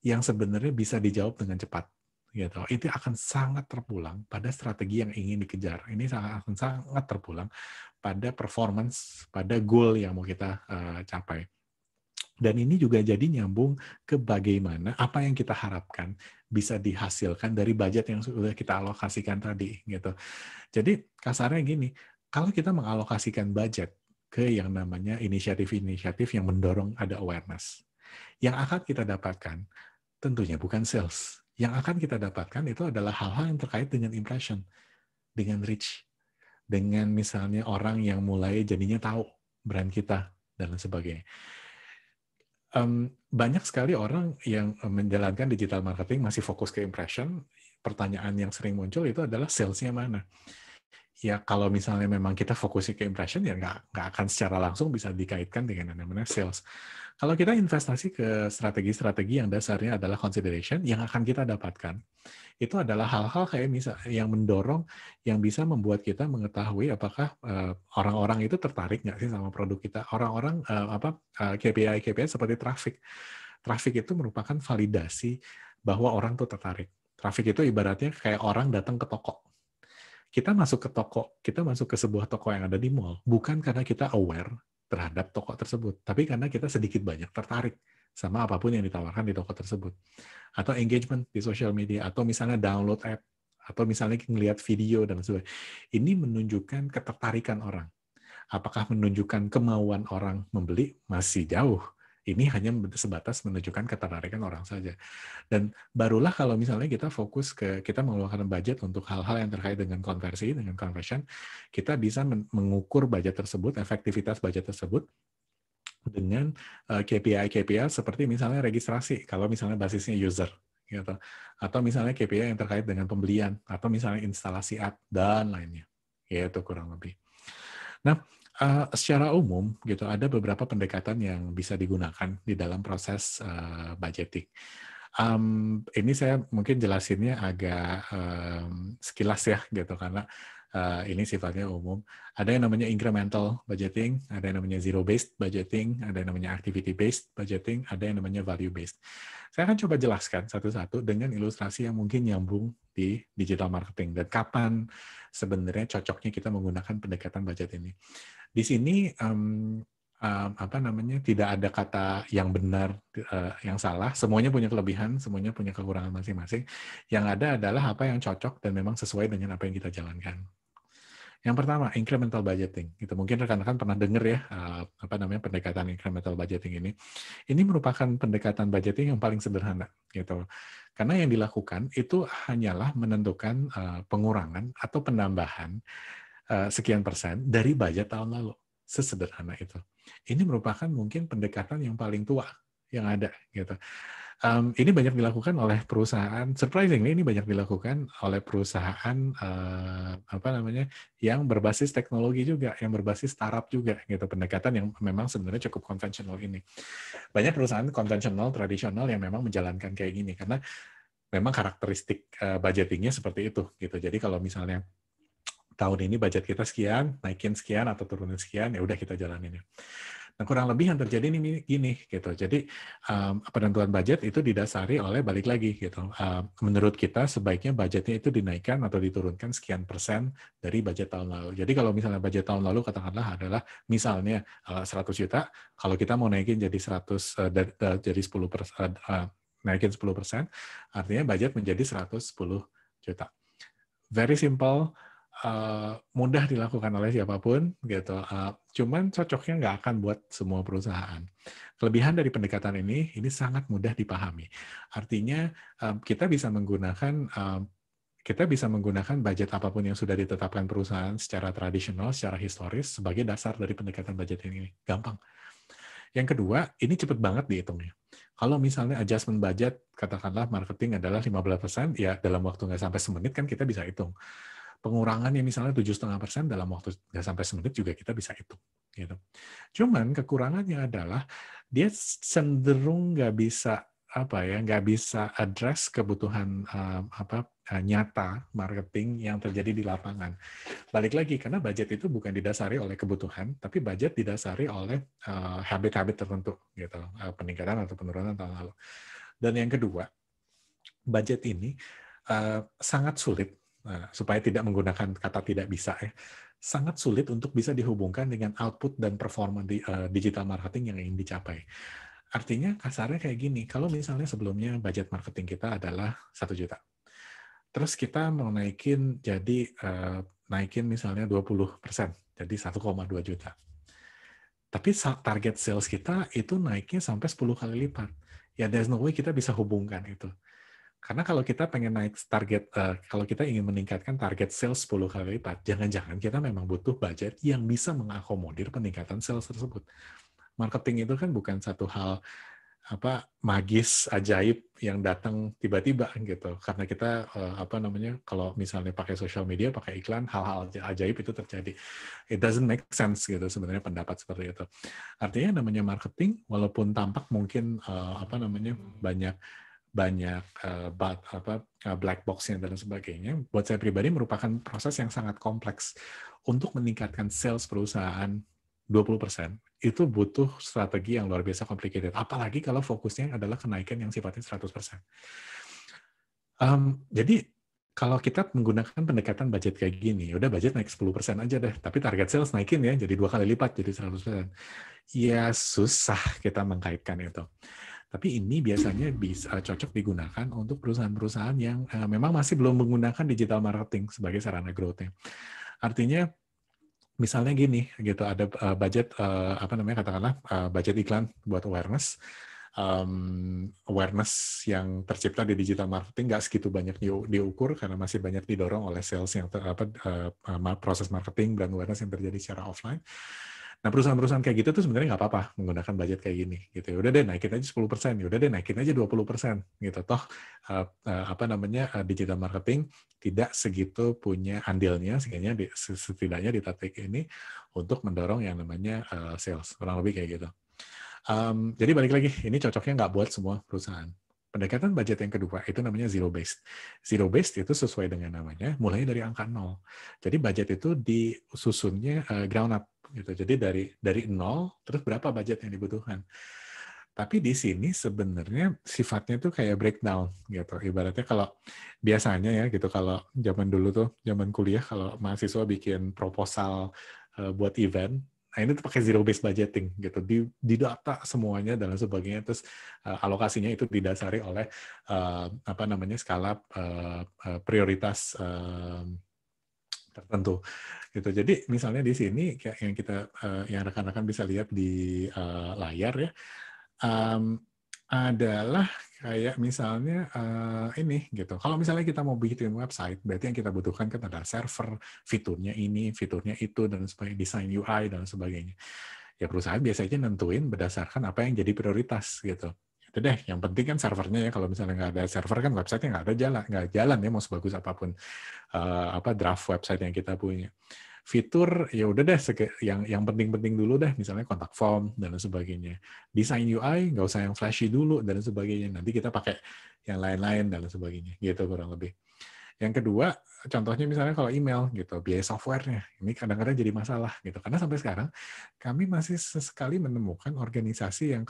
yang sebenarnya bisa dijawab dengan cepat. Gitu. Itu akan sangat terpulang pada strategi yang ingin dikejar. Ini akan sangat terpulang pada performance, pada goal yang mau kita capai. Dan ini juga jadi nyambung ke bagaimana apa yang kita harapkan bisa dihasilkan dari budget yang sudah kita alokasikan tadi. Gitu. Jadi kasarnya gini, kalau kita mengalokasikan budget ke yang namanya inisiatif-inisiatif yang mendorong ada awareness, yang akan kita dapatkan tentunya bukan sales. Yang akan kita dapatkan itu adalah hal-hal yang terkait dengan impression, dengan reach, dengan misalnya orang yang mulai jadinya tahu brand kita, dan lain sebagainya. Banyak sekali orang yang menjalankan digital marketing masih fokus ke impression. Pertanyaan yang sering muncul itu adalah salesnya mana? Ya kalau misalnya memang kita fokusnya ke impression, ya nggak akan secara langsung bisa dikaitkan dengan yang namanya sales. Kalau kita investasi ke strategi-strategi yang dasarnya adalah consideration, yang akan kita dapatkan itu adalah hal-hal kayak misal yang mendorong, yang bisa membuat kita mengetahui apakah orang-orang itu tertarik nggak sih sama produk kita. Orang-orang KPI seperti traffic. Traffic itu merupakan validasi bahwa orang tuh tertarik. Traffic itu ibaratnya kayak orang datang ke toko. Kita masuk ke toko, kita masuk ke sebuah toko yang ada di mall, bukan karena kita aware terhadap toko tersebut, tapi karena kita sedikit banyak tertarik sama apapun yang ditawarkan di toko tersebut. Atau engagement di sosial media, atau misalnya download app, atau misalnya ngelihat video, dan sebagainya. Ini menunjukkan ketertarikan orang. Apakah menunjukkan kemauan orang membeli? Masih jauh. Ini hanya sebatas menunjukkan ketertarikan orang saja. Dan barulah kalau misalnya kita fokus kita mengeluarkan budget untuk hal-hal yang terkait dengan konversi, dengan conversion, kita bisa mengukur budget tersebut, efektivitas budget tersebut, dengan KPI seperti misalnya registrasi, kalau misalnya basisnya user, gitu. Atau misalnya KPI yang terkait dengan pembelian, atau misalnya instalasi app, dan lainnya. Gitu kurang lebih. Nah, secara umum gitu ada beberapa pendekatan yang bisa digunakan di dalam proses budgeting. Ini saya mungkin jelasinnya agak sekilas ya gitu, karena ini sifatnya umum. Ada yang namanya incremental budgeting, ada yang namanya zero based budgeting, ada yang namanya activity based budgeting, ada yang namanya value based. Saya akan coba jelaskan satu-satu dengan ilustrasi yang mungkin nyambung di digital marketing dan kapan sebenarnya cocoknya kita menggunakan pendekatan budget ini. Di sini tidak ada kata yang benar, yang salah. Semuanya punya kelebihan, semuanya punya kekurangan masing-masing. Yang ada adalah apa yang cocok dan memang sesuai dengan apa yang kita jalankan. Yang pertama, incremental budgeting. Gitu. Mungkin rekan-rekan pernah dengar ya pendekatan incremental budgeting ini. Ini merupakan pendekatan budgeting yang paling sederhana, gitu. Karena yang dilakukan itu hanyalah menentukan pengurangan atau penambahan sekian persen dari budget tahun lalu. Sesederhana itu. Ini merupakan mungkin pendekatan yang paling tua yang ada, gitu. Ini banyak dilakukan oleh perusahaan, surprisingly ini banyak dilakukan oleh perusahaan yang berbasis teknologi juga, yang berbasis startup juga, gitu. Pendekatan yang memang sebenarnya cukup konvensional ini. Banyak perusahaan konvensional, tradisional yang memang menjalankan kayak gini karena memang karakteristik budgetingnya seperti itu, gitu. Jadi kalau misalnya tahun ini budget kita sekian, naikin sekian atau turunin sekian, ya udah kita jalanin ya. Nah, kurang lebih yang terjadi ini gini gitu. Jadi penentuan budget itu didasari oleh balik lagi gitu. Menurut kita sebaiknya budgetnya itu dinaikkan atau diturunkan sekian persen dari budget tahun lalu. Jadi kalau misalnya budget tahun lalu katakanlah adalah misalnya 100 juta, kalau kita mau naikin jadi 100 jadi 10%, naikin 10%, artinya budget menjadi 110 juta. Very simple. Mudah dilakukan oleh siapapun gitu. Cuman cocoknya nggak akan buat semua perusahaan. Kelebihan dari pendekatan ini sangat mudah dipahami. Artinya kita bisa menggunakan budget apapun yang sudah ditetapkan perusahaan secara tradisional, secara historis sebagai dasar dari pendekatan budget ini. Gampang. Yang kedua, ini cepet banget dihitungnya. Kalau misalnya adjustment budget, katakanlah marketing adalah 15%, ya dalam waktu nggak sampai semenit kan kita bisa hitung. pengurangannya misalnya 7,5% dalam waktu nggak sampai semenit juga kita bisa hitung. Gitu. Cuman kekurangannya adalah dia cenderung nggak bisa address kebutuhan nyata marketing yang terjadi di lapangan. Balik lagi, karena budget itu bukan didasari oleh kebutuhan, tapi budget didasari oleh habit-habit tertentu, gitu, peningkatan atau penurunan tahun lalu. Dan yang kedua, budget ini sangat sulit, supaya tidak menggunakan kata tidak bisa ya, sangat sulit untuk bisa dihubungkan dengan output dan performa di digital marketing yang ingin dicapai. Artinya kasarnya kayak gini, kalau misalnya sebelumnya budget marketing kita adalah 1 juta. Terus kita mau naikin naikin misalnya 20%, jadi 1,2 juta. Tapi target sales kita itu naiknya sampai 10 kali lipat. Ya there's no way kita bisa hubungkan itu. Karena kalau kita pengen naik kalau kita ingin meningkatkan target sales 10 kali lipat, jangan-jangan kita memang butuh budget yang bisa mengakomodir peningkatan sales tersebut. Marketing itu kan bukan satu hal magis ajaib yang datang tiba-tiba gitu. Karena kita kalau misalnya pakai social media, pakai iklan, hal-hal ajaib itu terjadi. It doesn't make sense gitu sebenarnya pendapat seperti itu. Artinya namanya marketing walaupun tampak mungkin banyak black box-nya dan sebagainya, buat saya pribadi merupakan proses yang sangat kompleks. Untuk meningkatkan sales perusahaan 20%, itu butuh strategi yang luar biasa complicated. Apalagi kalau fokusnya adalah kenaikan yang sifatnya 100%. Jadi, kalau kita menggunakan pendekatan budget kayak gini, udah budget naik 10% aja deh, tapi target sales naikin ya, jadi 2 kali lipat, jadi 100%. Ya, susah kita mengkaitkan itu. Tapi ini biasanya bisa cocok digunakan untuk perusahaan-perusahaan yang memang masih belum menggunakan digital marketing sebagai sarana growth-nya. Artinya, misalnya gini, gitu, ada budget katakanlah budget iklan buat awareness. Awareness yang tercipta di digital marketing nggak segitu banyak diukur karena masih banyak didorong oleh sales yang proses marketing brand awareness yang terjadi secara offline. Nah, perusahaan-perusahaan kayak gitu tuh sebenarnya nggak apa-apa menggunakan budget kayak gini, gitu. Udah deh naikin aja 10%, udah deh naikin aja 20%, gitu. Toh digital marketing tidak segitu punya andilnya, sehingga setidaknya di titik ini untuk mendorong yang namanya sales, kurang lebih kayak gitu. Jadi balik lagi, ini cocoknya nggak buat semua perusahaan. Pendekatan budget yang kedua itu namanya zero based. Zero based itu sesuai dengan namanya, mulai dari angka 0. Jadi budget itu disusunnya ground up, gitu. Jadi dari 0, terus berapa budget yang dibutuhkan. Tapi di sini sebenarnya sifatnya tuh kayak breakdown, gitu. Ibaratnya kalau biasanya ya, gitu, kalau zaman dulu tuh, zaman kuliah, kalau mahasiswa bikin proposal buat event, nah ini tuh pakai zero based budgeting gitu, didata semuanya dan sebagainya, terus alokasinya itu didasari oleh skala prioritas tertentu gitu. Jadi misalnya di sini kayak yang rekan-rekan bisa lihat di layar ya, adalah kayak misalnya ini gitu. Kalau misalnya kita mau bikin website, berarti yang kita butuhkan kan ada server, fiturnya ini, fiturnya itu, dan sebagainya, desain UI dan sebagainya. Ya perusahaan biasanya nentuin berdasarkan apa yang jadi prioritas gitu. Itu deh. Yang penting kan servernya ya. Kalau misalnya nggak ada server kan website-nya nggak jalan ya, mau sebagus apapun draft website yang kita punya. Fitur ya udah deh yang penting-penting dulu deh, misalnya kontak form dan sebagainya. Desain UI nggak usah yang flashy dulu dan sebagainya. Nanti kita pakai yang lain-lain dan sebagainya. Gitu kurang lebih. Yang kedua, contohnya misalnya kalau email gitu, biaya softwarenya ini kadang-kadang jadi masalah gitu. Karena sampai sekarang kami masih sesekali menemukan organisasi yang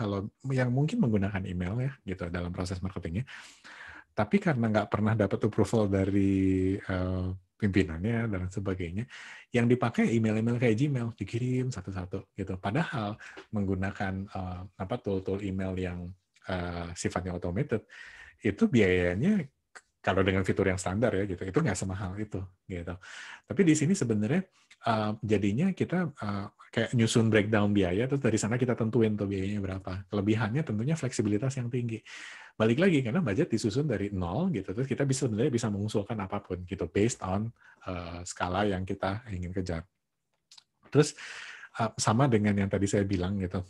mungkin menggunakan email ya gitu dalam proses marketingnya. Tapi karena nggak pernah dapat approval dari pimpinannya dan sebagainya, yang dipakai email-email kayak Gmail, dikirim satu-satu gitu. Padahal menggunakan tool-tool email yang sifatnya automated, itu biayanya kalau dengan fitur yang standar ya gitu, itu nggak semahal itu gitu. Tapi di sini sebenarnya jadinya kita kayak nyusun breakdown biaya, terus dari sana kita tentuin tuh biayanya berapa. Kelebihannya tentunya fleksibilitas yang tinggi. Balik lagi karena budget disusun dari 0 gitu, terus kita sebenarnya bisa mengusulkan apapun gitu based on skala yang kita ingin kejar. Terus sama dengan yang tadi saya bilang gitu,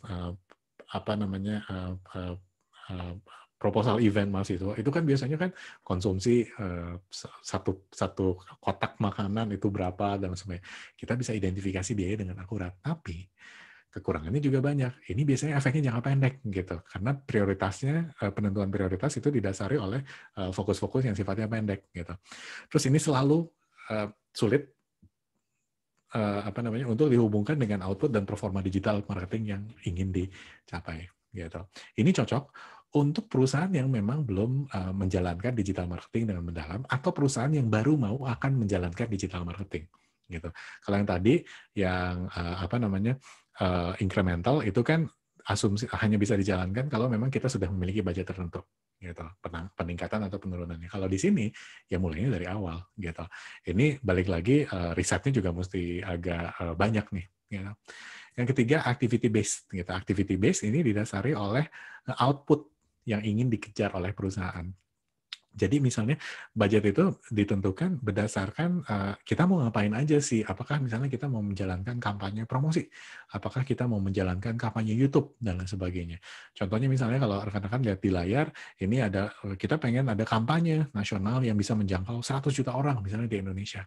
proposal event mahasiswa itu kan biasanya kan konsumsi satu kotak makanan itu berapa dan sebagainya. Kita bisa identifikasi biaya dengan akurat, tapi kekurangannya juga banyak. Ini biasanya efeknya jangka pendek gitu, karena prioritasnya penentuan prioritas itu didasari oleh fokus-fokus yang sifatnya pendek gitu. Terus ini selalu sulit untuk dihubungkan dengan output dan performa digital marketing yang ingin dicapai gitu. Ini cocok untuk perusahaan yang memang belum menjalankan digital marketing dengan mendalam atau perusahaan yang baru mau akan menjalankan digital marketing gitu. Kalau yang tadi yang incremental itu kan asumsi hanya bisa dijalankan kalau memang kita sudah memiliki budget tertentu gitu, peningkatan atau penurunannya. Kalau di sini ya mulainya dari awal gitu. Ini balik lagi risetnya juga mesti agak banyak nih gitu. Yang ketiga activity based gitu. Activity based ini didasari oleh output yang ingin dikejar oleh perusahaan. Jadi misalnya budget itu ditentukan berdasarkan kita mau ngapain aja sih. Apakah misalnya kita mau menjalankan kampanye promosi, apakah kita mau menjalankan kampanye YouTube dan lain sebagainya. Contohnya misalnya kalau rekan-rekan lihat di layar, ini kita pengen ada kampanye nasional yang bisa menjangkau 100 juta orang misalnya di Indonesia.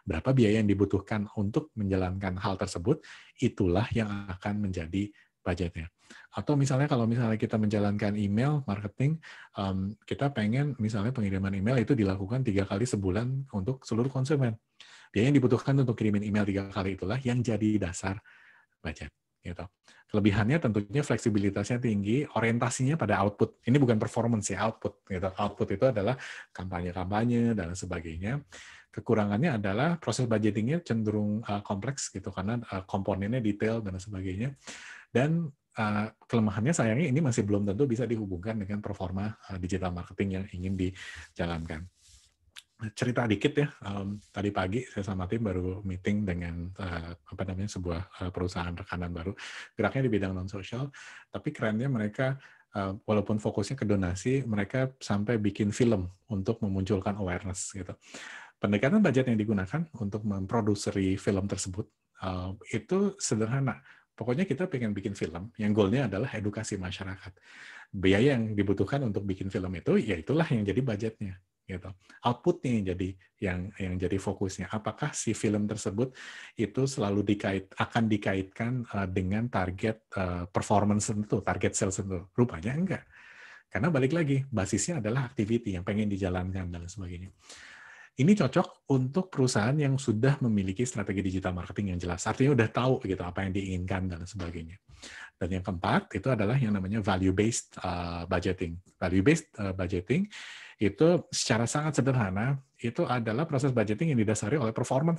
Berapa biaya yang dibutuhkan untuk menjalankan hal tersebut, itulah yang akan menjadi budgetnya. Atau misalnya kalau misalnya kita menjalankan email marketing, kita pengen misalnya pengiriman email itu dilakukan 3 kali sebulan untuk seluruh konsumen. Biaya yang dibutuhkan untuk kirimin email 3 kali itulah yang jadi dasar budget. Gitu. Kelebihannya tentunya fleksibilitasnya tinggi, orientasinya pada output. Ini bukan performance ya, output. Gitu. Output itu adalah kampanye-kampanye dan sebagainya. Kekurangannya adalah proses budgetingnya cenderung kompleks gitu karena komponennya detail dan sebagainya. Dan kelemahannya sayangnya ini masih belum tentu bisa dihubungkan dengan performa digital marketing yang ingin dijalankan. Cerita dikit ya, tadi pagi saya sama tim baru meeting dengan sebuah perusahaan rekanan baru, geraknya di bidang non-sosial, tapi kerennya mereka walaupun fokusnya ke donasi, mereka sampai bikin film untuk memunculkan awareness gitu. Pendekatan budget yang digunakan untuk memproduksi film tersebut itu sederhana. Pokoknya kita pengen bikin film yang goalnya adalah edukasi masyarakat. Biaya yang dibutuhkan untuk bikin film itu, ya itulah yang jadi budgetnya. Gitu. Outputnya yang jadi fokusnya. Apakah si film tersebut itu selalu akan dikaitkan dengan target performance tertentu, target sales tertentu? Rupanya enggak. Karena balik lagi, basisnya adalah activity yang pengen dijalankan dan sebagainya. Ini cocok untuk perusahaan yang sudah memiliki strategi digital marketing yang jelas. Artinya udah tahu gitu apa yang diinginkan dan sebagainya. Dan yang keempat itu adalah yang namanya value-based budgeting. Value-based budgeting itu secara sangat sederhana itu adalah proses budgeting yang didasari oleh performa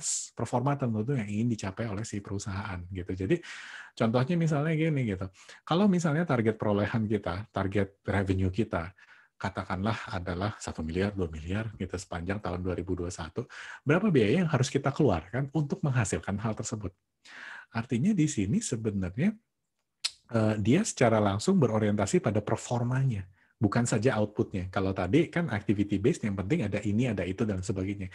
tertentu yang ingin dicapai oleh si perusahaan gitu. Jadi contohnya misalnya gini gitu. Kalau misalnya target perolehan kita, target revenue kita katakanlah adalah 1 miliar, 2 miliar gitu sepanjang tahun 2021, berapa biaya yang harus kita keluarkan untuk menghasilkan hal tersebut? Artinya di sini sebenarnya dia secara langsung berorientasi pada performanya, bukan saja outputnya. Kalau tadi kan activity based, yang penting ada ini, ada itu, dan sebagainya.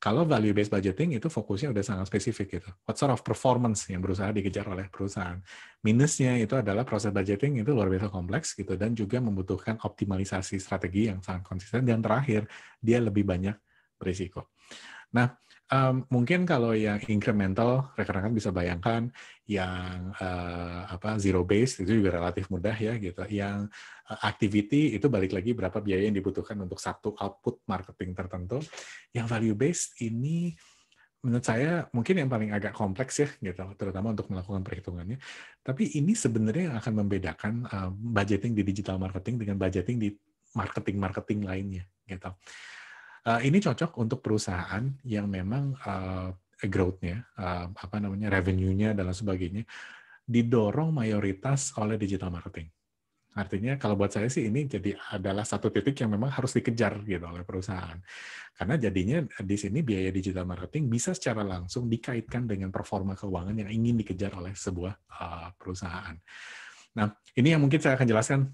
Kalau value-based budgeting itu fokusnya udah sangat spesifik gitu. What sort of performance yang berusaha dikejar oleh perusahaan. Minusnya itu adalah proses budgeting itu luar biasa kompleks gitu dan juga membutuhkan optimalisasi strategi yang sangat konsisten. Dan terakhir, dia lebih banyak berisiko. Nah, mungkin kalau yang incremental, rekan-rekan bisa bayangkan yang zero based itu juga relatif mudah ya gitu. Yang activity itu balik lagi berapa biaya yang dibutuhkan untuk satu output marketing tertentu. Yang value based ini menurut saya mungkin yang paling agak kompleks ya gitu, terutama untuk melakukan perhitungannya. Tapi ini sebenarnya yang akan membedakan budgeting di digital marketing dengan budgeting di marketing lainnya gitu. Ini cocok untuk perusahaan yang memang growth-nya, revenue-nya dan sebagainya didorong mayoritas oleh digital marketing. Artinya kalau buat saya sih ini jadi adalah satu titik yang memang harus dikejar gitu oleh perusahaan. Karena jadinya di sini biaya digital marketing bisa secara langsung dikaitkan dengan performa keuangan yang ingin dikejar oleh sebuah perusahaan. Nah, ini yang mungkin saya akan jelaskan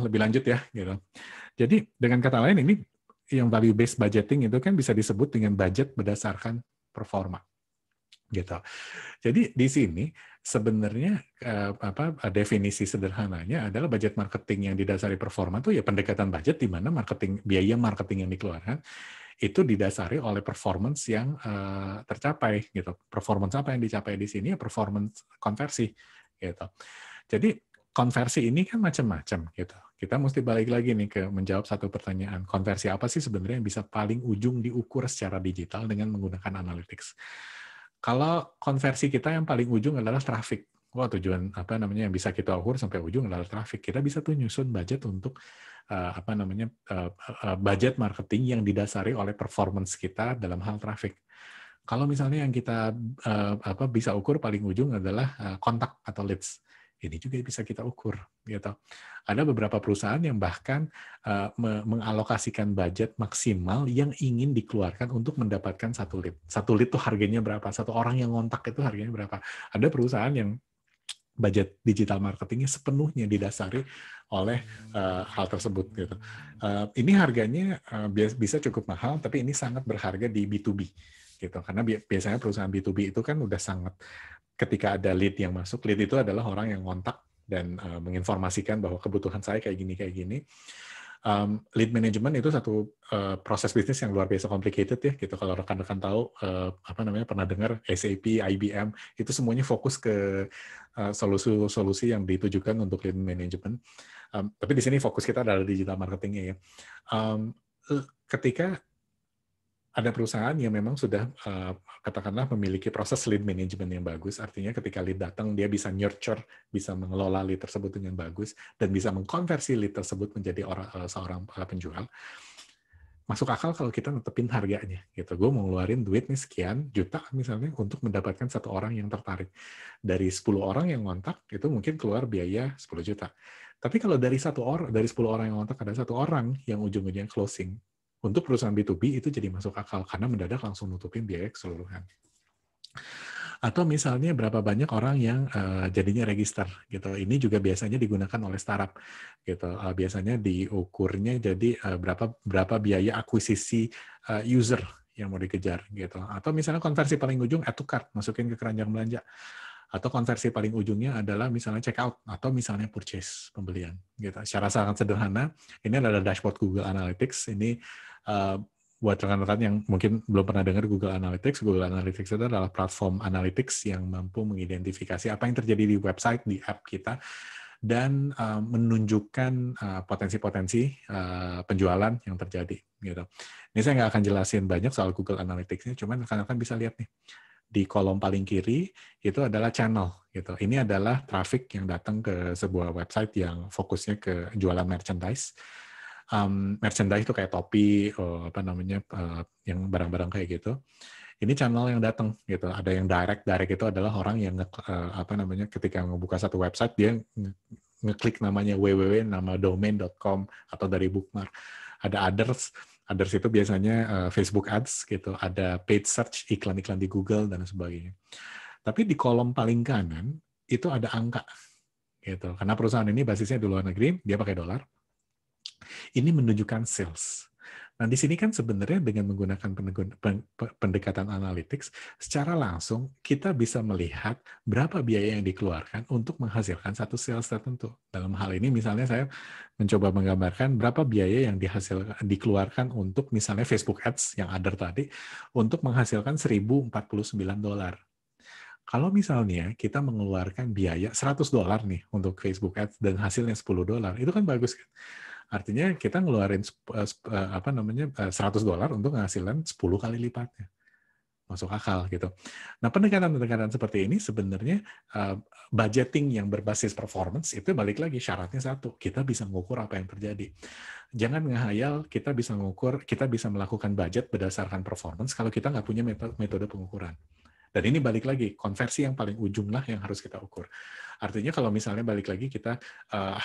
lebih lanjut ya gitu. Jadi dengan kata lain ini yang value based budgeting itu kan bisa disebut dengan budget berdasarkan performa. gitu. Jadi di sini sebenarnya definisi sederhananya adalah budget marketing yang didasari performa itu ya pendekatan budget di mana biaya marketing yang dikeluarkan itu didasari oleh performance yang tercapai gitu. Performance apa yang dicapai di sini ya performance konversi gitu. Jadi konversi ini kan macam-macam gitu. Kita mesti balik lagi nih ke menjawab satu pertanyaan. Konversi apa sih sebenarnya yang bisa paling ujung diukur secara digital dengan menggunakan analytics? Kalau konversi kita yang paling ujung adalah traffic. Wah, tujuan yang bisa kita ukur sampai ujung adalah traffic. Kita bisa tuh nyusun budget untuk budget marketing yang didasari oleh performance kita dalam hal traffic. Kalau misalnya yang kita bisa ukur paling ujung adalah kontak atau leads. Ini juga bisa kita ukur, gitu. Ada beberapa perusahaan yang bahkan mengalokasikan budget maksimal yang ingin dikeluarkan untuk mendapatkan satu lead. Satu lead itu harganya berapa? Satu orang yang ngontak itu harganya berapa? Ada perusahaan yang budget digital marketingnya sepenuhnya didasari oleh hal tersebut, gitu. Ini harganya bisa cukup mahal, tapi ini sangat berharga di B2B, gitu. Karena biasanya perusahaan B2B itu kan udah sangat, ketika ada lead yang masuk, lead itu adalah orang yang kontak dan menginformasikan bahwa kebutuhan saya kayak gini. Lead management itu satu proses bisnis yang luar biasa complicated ya, gitu. Kalau rekan-rekan tahu, pernah dengar SAP, IBM, itu semuanya fokus ke solusi-solusi yang ditujukan untuk lead management. Tapi di sini fokus kita adalah digital marketingnya ya. Ketika ada perusahaan yang memang sudah katakanlah memiliki proses lead management yang bagus, artinya ketika lead datang dia bisa nurture, bisa mengelola lead tersebut dengan bagus dan bisa mengkonversi lead tersebut menjadi seorang penjual. Masuk akal kalau kita netepin harganya gitu. Gue mau ngeluarin duit nih sekian juta misalnya untuk mendapatkan satu orang yang tertarik. Dari 10 orang yang ngontak itu mungkin keluar biaya 10 juta. Tapi kalau dari 10 orang yang ngontak ada satu orang yang ujung-ujungnya closing, untuk perusahaan B2B itu jadi masuk akal karena mendadak langsung nutupin biaya keseluruhan. Atau misalnya berapa banyak orang yang jadinya register gitu. Ini juga biasanya digunakan oleh startup gitu. Biasanya diukurnya jadi berapa biaya akuisisi user yang mau dikejar gitu. Atau misalnya konversi paling ujung add to cart, masukin ke keranjang belanja. Atau konversi paling ujungnya adalah misalnya check out atau misalnya purchase, pembelian gitu. Secara sangat sederhana, ini adalah dashboard Google Analytics. Ini buat rekan-rekan yang mungkin belum pernah dengar Google Analytics. Google Analytics itu adalah platform analytics yang mampu mengidentifikasi apa yang terjadi di website, di app kita, dan menunjukkan potensi-potensi penjualan yang terjadi. Gitu. Ini saya nggak akan jelasin banyak soal Google Analytics-nya, cuman rekan-rekan bisa lihat nih. Di kolom paling kiri itu adalah channel. Gitu. Ini adalah traffic yang datang ke sebuah website yang fokusnya ke jualan merchandise. Merchandise itu kayak topi, yang barang-barang kayak gitu. Ini channel yang datang gitu. Ada yang direct itu adalah orang yang ketika ngebuka satu website dia ngeklik namanya www.nama-domain.com atau dari bookmark. Ada others itu biasanya Facebook Ads gitu. Ada paid search, iklan-iklan di Google dan sebagainya. Tapi di kolom paling kanan itu ada angka gitu. Karena perusahaan ini basisnya di luar negeri, dia pakai dolar. Ini menunjukkan sales. Nah, di sini kan sebenarnya dengan menggunakan pendekatan analytics, secara langsung kita bisa melihat berapa biaya yang dikeluarkan untuk menghasilkan satu sales tertentu. Dalam hal ini misalnya saya mencoba menggambarkan berapa biaya yang dikeluarkan untuk misalnya Facebook Ads yang ada tadi untuk menghasilkan $1.049. Kalau misalnya kita mengeluarkan biaya $100 nih untuk Facebook Ads dan hasilnya $10, itu kan bagus kan? Artinya kita ngeluarin $100 untuk menghasilkan 10 kali lipatnya. Masuk akal gitu. Nah, pendekatan-pendekatan seperti ini sebenarnya budgeting yang berbasis performance itu balik lagi syaratnya satu, kita bisa mengukur apa yang terjadi. Jangan ngehayal kita bisa melakukan budget berdasarkan performance kalau kita nggak punya metode pengukuran. Dan ini balik lagi, konversi yang paling ujung lah yang harus kita ukur. Artinya kalau misalnya balik lagi kita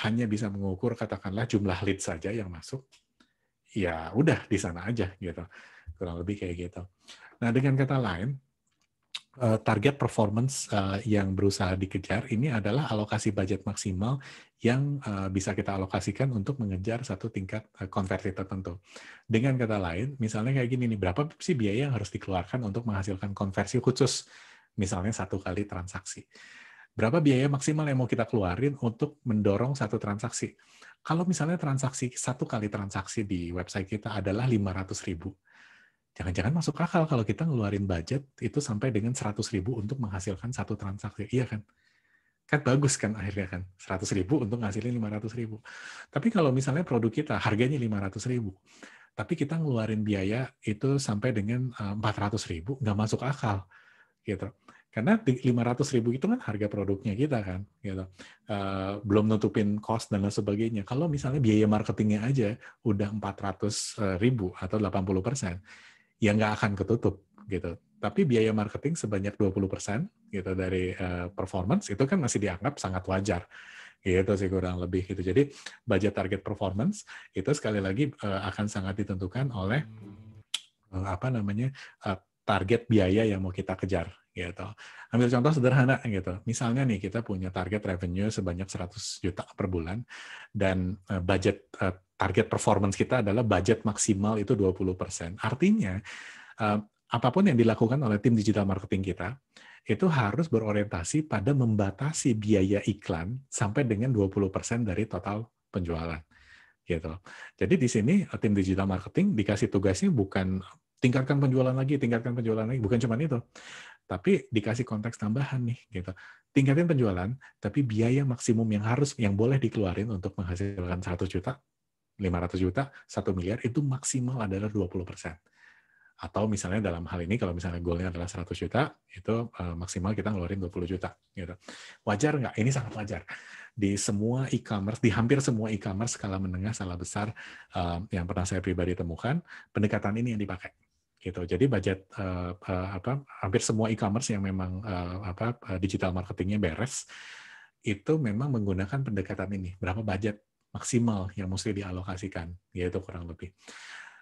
hanya bisa mengukur katakanlah jumlah lead saja yang masuk, ya udah di sana aja gitu. Kurang lebih kayak gitu. Nah, dengan kata lain, target performance yang berusaha dikejar ini adalah alokasi budget maksimal yang bisa kita alokasikan untuk mengejar satu tingkat konversi tertentu. Dengan kata lain, misalnya kayak gini nih, berapa sih biaya yang harus dikeluarkan untuk menghasilkan konversi khusus? misalnya 1 kali transaksi. Berapa biaya maksimal yang mau kita keluarin untuk mendorong satu transaksi? Kalau misalnya 1 kali transaksi di website kita adalah 500.000, jangan-jangan masuk akal kalau kita ngeluarin budget itu sampai dengan 100.000 untuk menghasilkan satu transaksi. Iya kan? Kan bagus kan akhirnya kan, 100.000 untuk ngasilin 500.000. Tapi kalau misalnya produk kita harganya 500.000, tapi kita ngeluarin biaya itu sampai dengan 400.000, nggak masuk akal gitu. Karena 500.000 itu kan harga produknya kita kan, gitu. Belum nutupin cost dan lain sebagainya. Kalau misalnya biaya marketingnya aja udah 400.000 atau 80%, ya nggak akan ketutup gitu. Tapi biaya marketing sebanyak 20% gitu dari performance itu kan masih dianggap sangat wajar. Gitu sih kurang lebih gitu. Jadi budget target performance itu sekali lagi akan sangat ditentukan oleh target biaya yang mau kita kejar gitu. Ambil contoh sederhana gitu. Misalnya nih kita punya target revenue sebanyak 100 juta per bulan dan budget target performance kita adalah budget maksimal itu 20%. Artinya apapun yang dilakukan oleh tim digital marketing kita itu harus berorientasi pada membatasi biaya iklan sampai dengan 20% dari total penjualan gitu. Jadi di sini tim digital marketing dikasih tugasnya bukan tingkatkan penjualan lagi, bukan cuma itu. Tapi dikasih konteks tambahan nih gitu. Tingkatin penjualan, tapi biaya maksimum yang boleh dikeluarin untuk menghasilkan 100 juta, 500 juta, 1 miliar itu maksimal adalah 20%. Atau misalnya dalam hal ini kalau misalnya goalnya adalah 100 juta, itu maksimal kita ngeluarin 20 juta. Gitu. Wajar nggak? Ini sangat wajar. Di semua e-commerce, di hampir semua e-commerce skala menengah, skala besar yang pernah saya pribadi temukan, pendekatan ini yang dipakai. Gitu. Jadi budget hampir semua e-commerce yang memang digital marketingnya beres, itu memang menggunakan pendekatan ini. Berapa budget maksimal yang mesti dialokasikan, yaitu kurang lebih.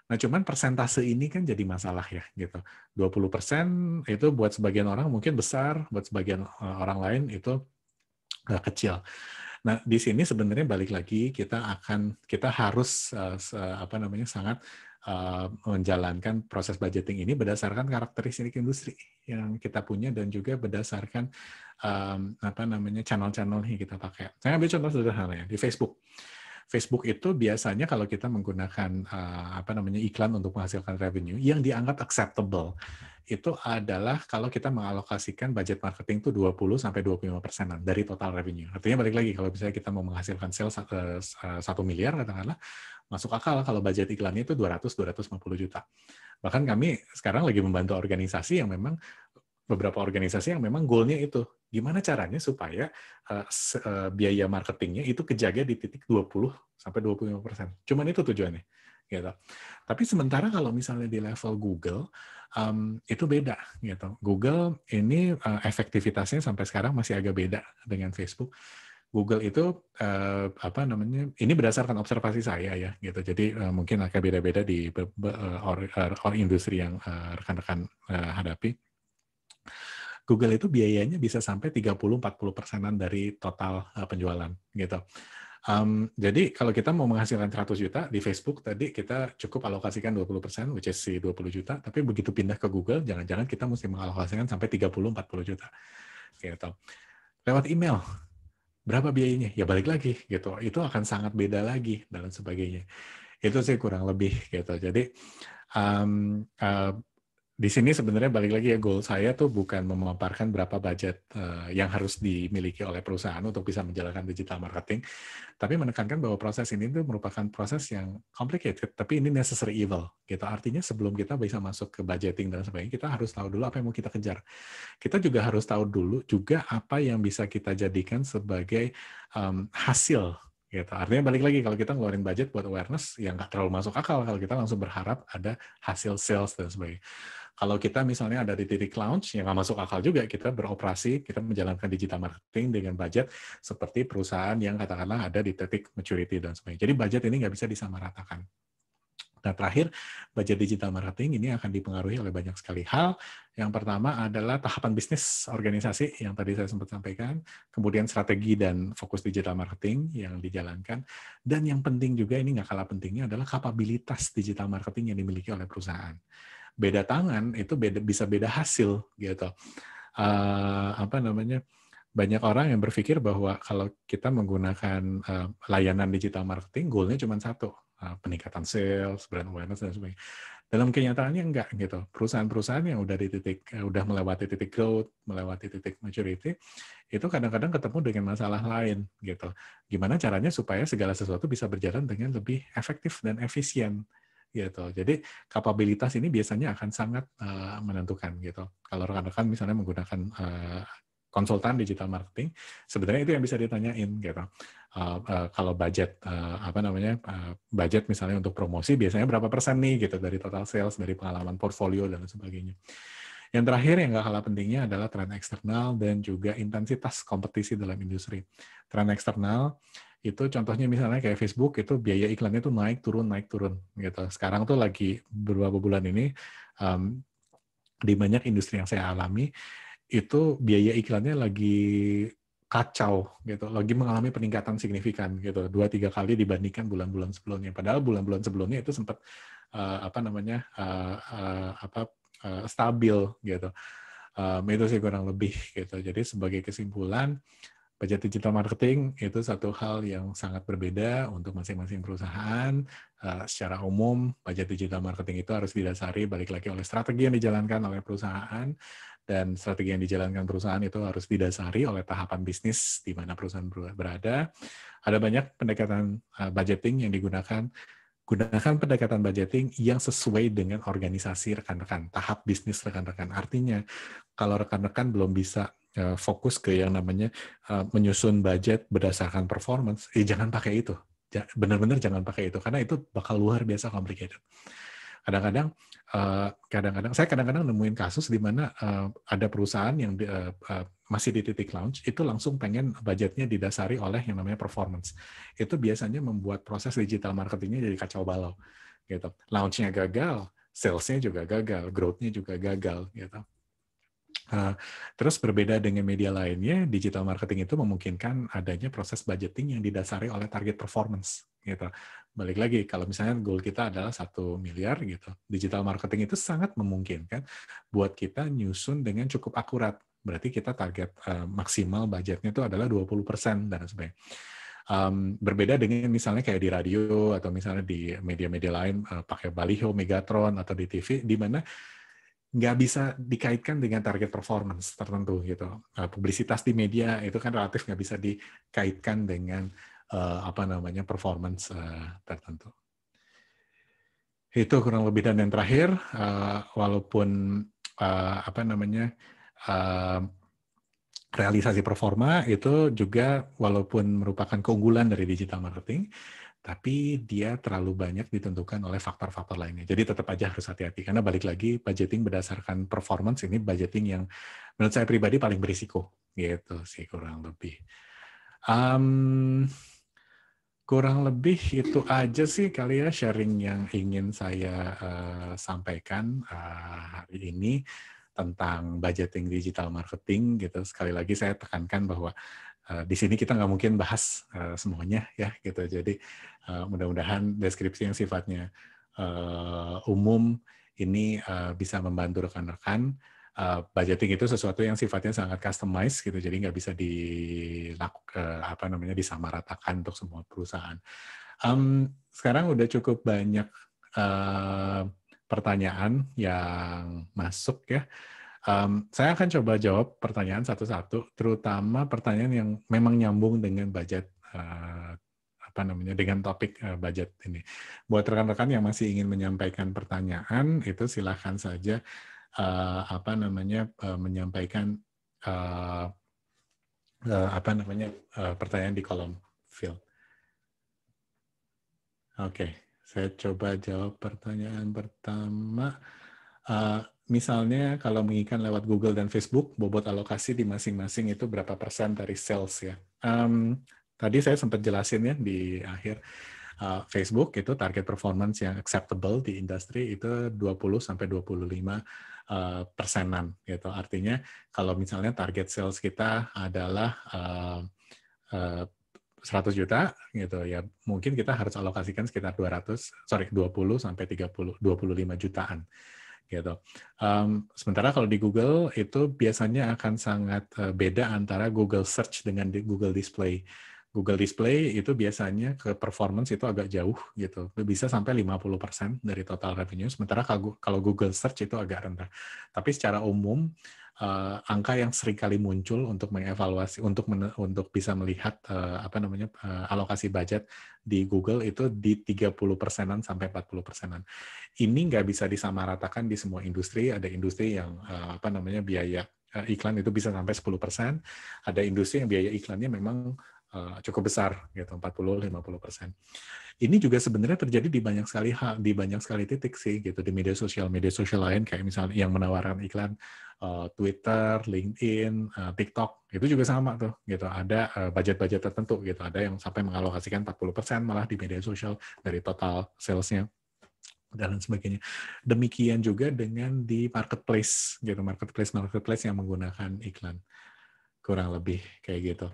Nah, cuman persentase ini kan jadi masalah ya, gitu. 20% itu buat sebagian orang mungkin besar, buat sebagian orang lain itu kecil. Nah, di sini sebenarnya balik lagi kita harus sangat menjalankan proses budgeting ini berdasarkan karakteristik industri yang kita punya dan juga berdasarkan channel-channel yang kita pakai. Saya ambil contoh sederhana ya di Facebook. Facebook itu biasanya kalau kita menggunakan iklan untuk menghasilkan revenue yang dianggap acceptable itu adalah kalau kita mengalokasikan budget marketing itu 20-25% dari total revenue. Artinya balik lagi kalau misalnya kita mau menghasilkan sales 1 miliar katakanlah, masuk akal kalau budget iklannya itu 200-250 juta. Bahkan kami sekarang lagi membantu organisasi yang memang beberapa organisasi yang memang goal-nya itu gimana caranya supaya biaya marketingnya itu kejaga di titik 20-25%. Cuman itu tujuannya. Gitu. Tapi sementara kalau misalnya di level Google itu beda. Gitu. Google ini efektivitasnya sampai sekarang masih agak beda dengan Facebook. Google itu ini berdasarkan observasi saya ya gitu. Jadi mungkin agak beda-beda di industri yang rekan-rekan hadapi. Google itu biayanya bisa sampai 30-40%-an dari total penjualan gitu. Jadi kalau kita mau menghasilkan 100 juta di Facebook tadi kita cukup alokasikan 20%, which is 20 juta, tapi begitu pindah ke Google, jangan-jangan kita mesti mengalokasikan sampai 30-40 juta. Gitu. Lewat email, berapa biayanya? Ya balik lagi gitu. Itu akan sangat beda lagi dan sebagainya. Itu sih kurang lebih gitu. Jadi di sini sebenarnya balik lagi ya, goal saya tuh bukan memaparkan berapa budget yang harus dimiliki oleh perusahaan untuk bisa menjalankan digital marketing, tapi menekankan bahwa proses ini tuh merupakan proses yang complicated, tapi ini necessary evil. Gitu. Artinya sebelum kita bisa masuk ke budgeting dan sebagainya, kita harus tahu dulu apa yang mau kita kejar. Kita juga harus tahu dulu juga apa yang bisa kita jadikan sebagai hasil. Gitu. Artinya balik lagi, kalau kita ngeluarin budget buat awareness, ya nggak terlalu masuk akal kalau kita langsung berharap ada hasil sales dan sebagainya. Kalau kita misalnya ada di titik launch, ya nggak masuk akal juga kita beroperasi, kita menjalankan digital marketing dengan budget seperti perusahaan yang katakanlah ada di titik maturity dan sebagainya. Jadi budget ini nggak bisa disamaratakan. Nah, terakhir, budget digital marketing ini akan dipengaruhi oleh banyak sekali hal. Yang pertama adalah tahapan bisnis organisasi yang tadi saya sempat sampaikan, kemudian strategi dan fokus digital marketing yang dijalankan, dan yang penting juga, ini nggak kalah pentingnya, adalah kapabilitas digital marketing yang dimiliki oleh perusahaan. Beda tangan itu bisa beda hasil gitu. apa namanya, banyak orang yang berpikir bahwa kalau kita menggunakan layanan digital marketing, goal-nya cuma satu, peningkatan sales, brand awareness dan sebagainya. Dalam kenyataannya enggak gitu. Perusahaan-perusahaan yang udah melewati titik growth, melewati titik maturity, itu kadang-kadang ketemu dengan masalah lain gitu. Gimana caranya supaya segala sesuatu bisa berjalan dengan lebih efektif dan efisien gitu. Jadi kapabilitas ini biasanya akan sangat menentukan gitu. Kalau rekan-rekan misalnya menggunakan konsultan digital marketing, sebenarnya itu yang bisa ditanyain gitu. Kalau budget budget misalnya untuk promosi biasanya berapa persen nih gitu dari total sales, dari pengalaman portfolio dan sebagainya. Yang terakhir yang nggak kalah pentingnya adalah tren eksternal dan juga intensitas kompetisi dalam industri. Tren eksternal itu contohnya misalnya kayak Facebook, itu biaya iklannya tuh naik turun gitu. Sekarang tuh lagi beberapa bulan ini di banyak industri yang saya alami itu biaya iklannya lagi kacau gitu, lagi mengalami peningkatan signifikan gitu, 2-3 kali dibandingkan bulan-bulan sebelumnya. Padahal bulan-bulan sebelumnya itu sempat stabil gitu. Itu sih kurang lebih gitu. Jadi sebagai kesimpulan, budget digital marketing itu satu hal yang sangat berbeda untuk masing-masing perusahaan. Secara umum, budget digital marketing itu harus didasari balik lagi oleh strategi yang dijalankan oleh perusahaan, dan strategi yang dijalankan perusahaan itu harus didasari oleh tahapan bisnis di mana perusahaan berada. Ada banyak pendekatan budgeting yang digunakan. Gunakan pendekatan budgeting yang sesuai dengan organisasi rekan-rekan, tahap bisnis rekan-rekan. Artinya, kalau rekan-rekan belum bisa fokus ke yang namanya menyusun budget berdasarkan performance, jangan pakai itu. Benar-benar jangan pakai itu, karena itu bakal luar biasa complicated. Saya kadang-kadang nemuin kasus di mana ada perusahaan yang masih di titik launch, itu langsung pengen budgetnya didasari oleh yang namanya performance. Itu biasanya membuat proses digital marketingnya jadi kacau balau. Gitu. Launch-nya gagal, sales-nya juga gagal, growth-nya juga gagal. Gitu. Terus berbeda dengan media lainnya, digital marketing itu memungkinkan adanya proses budgeting yang didasari oleh target performance. Gitu. Balik lagi, kalau misalnya goal kita adalah 1 miliar, gitu, digital marketing itu sangat memungkinkan buat kita nyusun dengan cukup akurat. Berarti kita target maksimal budgetnya itu adalah 20% dan sebagainya. Berbeda dengan misalnya kayak di radio atau misalnya di media-media lain pakai baliho, Megatron atau di TV, di mana nggak bisa dikaitkan dengan target performance tertentu gitu. Publisitas di media itu kan relatif nggak bisa dikaitkan dengan performance tertentu. Itu kurang lebih, dan yang terakhir, walaupun realisasi performa itu juga walaupun merupakan keunggulan dari digital marketing, tapi dia terlalu banyak ditentukan oleh faktor-faktor lainnya. Jadi tetap aja harus hati-hati, karena balik lagi budgeting berdasarkan performance ini budgeting yang menurut saya pribadi paling berisiko. Gitu sih kurang lebih. Kurang lebih itu aja sih kali ya sharing yang ingin saya sampaikan hari ini tentang budgeting digital marketing gitu. Sekali lagi saya tekankan bahwa di sini kita nggak mungkin bahas semuanya ya gitu. Jadi mudah-mudahan deskripsi yang sifatnya umum ini bisa membantu rekan-rekan. Budgeting itu sesuatu yang sifatnya sangat customized gitu, jadi nggak bisa disamaratakan untuk semua perusahaan. Sekarang udah cukup banyak pertanyaan yang masuk ya. Saya akan coba jawab pertanyaan satu-satu, terutama pertanyaan yang memang nyambung dengan budget, dengan topik budget ini. Buat rekan-rekan yang masih ingin menyampaikan pertanyaan, itu silakan saja menyampaikan pertanyaan di kolom field. Oke, saya coba jawab pertanyaan pertama. Misalnya kalau mengikat lewat Google dan Facebook, bobot alokasi di masing-masing itu berapa persen dari sales ya? Tadi saya sempat jelasin ya di akhir. Facebook itu target performance yang acceptable di industri itu 20-25% gitu. Artinya kalau misalnya target sales kita adalah 100 juta gitu ya, mungkin kita harus alokasikan sekitar 20 sampai 25 jutaan gitu. Sementara kalau di Google itu biasanya akan sangat beda antara Google Search dengan Google Display. Google Display itu biasanya ke performance itu agak jauh gitu, bisa sampai 50% dari total revenue. Sementara kalau Google Search itu agak rendah. Tapi secara umum angka yang sering kali muncul untuk mengevaluasi, untuk bisa melihat alokasi budget di Google itu di 30%-an sampai 40%-an. Ini nggak bisa disamaratakan di semua industri. Ada industri yang biaya iklan itu bisa sampai 10%. Ada industri yang biaya iklannya memang cukup besar gitu, 40-50%. Ini juga sebenarnya terjadi di banyak sekali hal, di banyak sekali titik sih gitu, di media sosial lain kayak misalnya yang menawarkan iklan Twitter, LinkedIn, TikTok, itu juga sama tuh gitu. Ada budget-budget tertentu gitu, ada yang sampai mengalokasikan 40% malah di media sosial dari total sales-nya dan lain sebagainya. Demikian juga dengan di marketplace gitu, marketplace yang menggunakan iklan. Kurang lebih kayak gitu.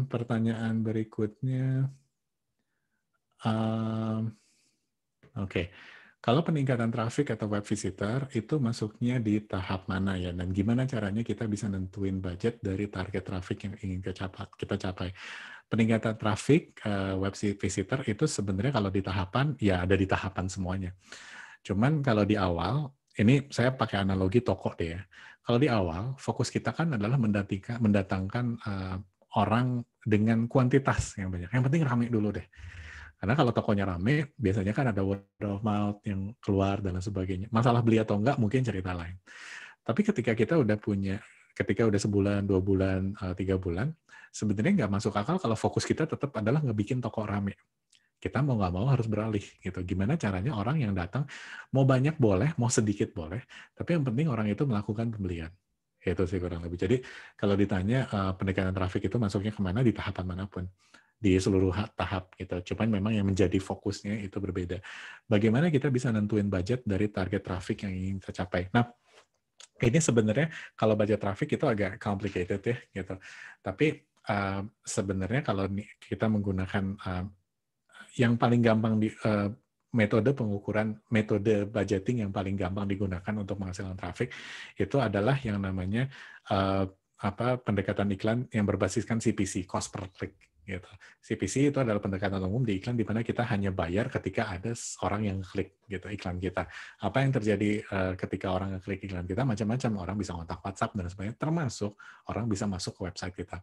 Pertanyaan berikutnya, oke. Kalau peningkatan traffic atau web visitor itu masuknya di tahap mana ya? Dan gimana caranya kita bisa nentuin budget dari target traffic yang ingin kita capai? Peningkatan traffic, web visitor itu sebenarnya kalau di tahapan, ya ada di tahapan semuanya. Cuman kalau di awal, ini saya pakai analogi toko deh ya. Kalau di awal, fokus kita kan adalah mendatangkan orang dengan kuantitas yang banyak. Yang penting rame dulu deh. Karena kalau tokonya rame, biasanya kan ada word of mouth yang keluar dan lain sebagainya. Masalah beli atau enggak mungkin cerita lain. Tapi ketika udah sebulan, 2 bulan, 3 bulan, sebenarnya nggak masuk akal kalau fokus kita tetap adalah ngebikin toko rame. Kita mau nggak mau harus beralih gitu. Gimana caranya orang yang datang, mau banyak boleh, mau sedikit boleh, tapi yang penting orang itu melakukan pembelian. Itu sih kurang lebih. Jadi kalau ditanya pendekatan traffic itu masuknya kemana, di tahapan manapun, di seluruh tahap gitu. Cuman memang yang menjadi fokusnya itu berbeda. Bagaimana kita bisa nentuin budget dari target traffic yang ingin kita capai. Nah, ini sebenarnya kalau budget traffic itu agak complicated ya gitu. Tapi sebenarnya kalau kita menggunakan yang paling gampang metode budgeting yang paling gampang digunakan untuk menghasilkan traffic itu adalah yang namanya pendekatan iklan yang berbasiskan CPC, cost per click gitu. CPC itu adalah pendekatan umum di iklan di mana kita hanya bayar ketika ada orang yang klik gitu iklan kita. Apa yang terjadi ketika orang ngeklik iklan kita? Macam-macam, orang bisa kontak WhatsApp dan sebagainya, termasuk orang bisa masuk ke website kita.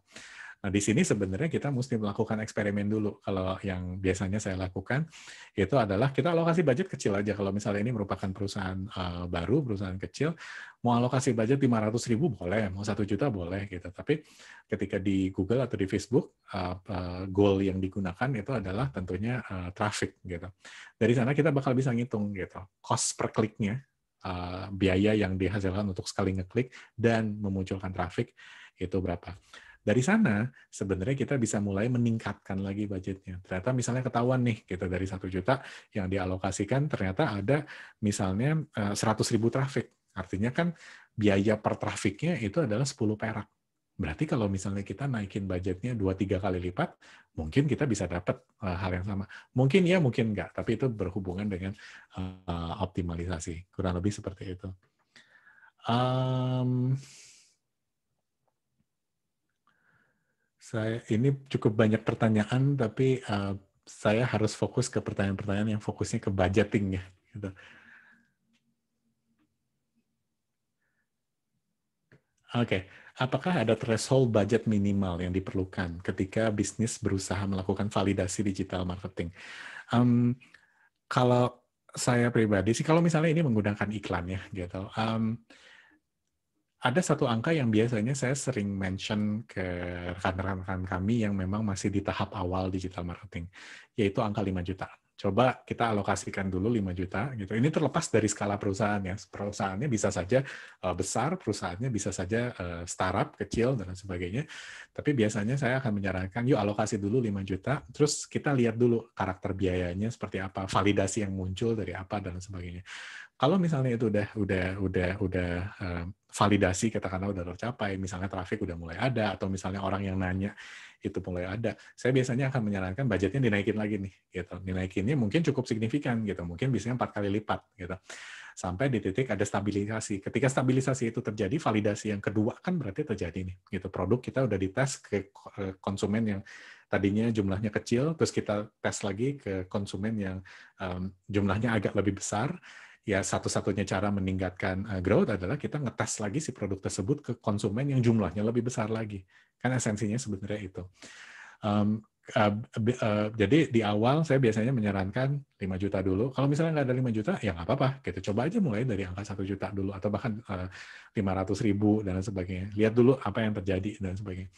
Nah, di sini sebenarnya kita mesti melakukan eksperimen dulu. Kalau yang biasanya saya lakukan, itu adalah kita alokasi budget kecil aja. Kalau misalnya ini merupakan perusahaan baru, perusahaan kecil, mau alokasi budget 500.000 boleh, mau 1 juta boleh gitu. Tapi ketika di Google atau di Facebook, goal yang digunakan itu adalah tentunya traffic gitu. Dari sana kita bakal bisa ngitung gitu, cost per kliknya, biaya yang dihasilkan untuk sekali ngeklik dan memunculkan traffic itu berapa. Dari sana, sebenarnya kita bisa mulai meningkatkan lagi budgetnya. Ternyata misalnya ketahuan nih, gitu, dari 1 juta yang dialokasikan, ternyata ada misalnya 100.000 traffic. Artinya kan biaya per trafficnya itu adalah 10 perak. Berarti kalau misalnya kita naikin budgetnya 2-3 kali lipat, mungkin kita bisa dapat hal yang sama. Mungkin ya, mungkin enggak. Tapi itu berhubungan dengan optimalisasi. Kurang lebih seperti itu. Ini cukup banyak pertanyaan, tapi saya harus fokus ke pertanyaan-pertanyaan yang fokusnya ke budgeting ya. Gitu. Oke, apakah ada threshold budget minimal yang diperlukan ketika bisnis berusaha melakukan validasi digital marketing? Kalau saya pribadi sih, kalau misalnya ini menggunakan iklan ya, gitu. Ada satu angka yang biasanya saya sering mention ke rekan-rekan kami yang memang masih di tahap awal digital marketing, yaitu angka 5 juta. Coba kita alokasikan dulu 5 juta. Gitu. Ini terlepas dari skala perusahaan ya. Perusahaannya bisa saja besar, perusahaannya bisa saja startup, kecil, dan sebagainya. Tapi biasanya saya akan menyarankan, yuk alokasi dulu 5 juta, terus kita lihat dulu karakter biayanya seperti apa, validasi yang muncul dari apa, dan sebagainya. Kalau misalnya itu udah validasi, katakanlah udah tercapai, misalnya traffic udah mulai ada, atau misalnya orang yang nanya itu mulai ada, saya biasanya akan menyarankan budgetnya dinaikin lagi nih, gitu. Dinaikinnya mungkin cukup signifikan, gitu. Mungkin biasanya 4 kali lipat, gitu. sampai di titik ada stabilisasi. Ketika stabilisasi itu terjadi, validasi yang kedua kan berarti terjadi nih, gitu. Produk kita udah dites ke konsumen yang tadinya jumlahnya kecil, terus kita tes lagi ke konsumen yang jumlahnya agak lebih besar. Ya satu-satunya cara meningkatkan growth adalah kita ngetes lagi si produk tersebut ke konsumen yang jumlahnya lebih besar lagi. Kan esensinya sebenarnya itu. Jadi di awal saya biasanya menyarankan 5 juta dulu. Kalau misalnya nggak ada 5 juta, ya nggak apa-apa. Gitu. Coba aja mulai dari angka 1 juta dulu, atau bahkan 500.000 dan sebagainya. Lihat dulu apa yang terjadi dan sebagainya.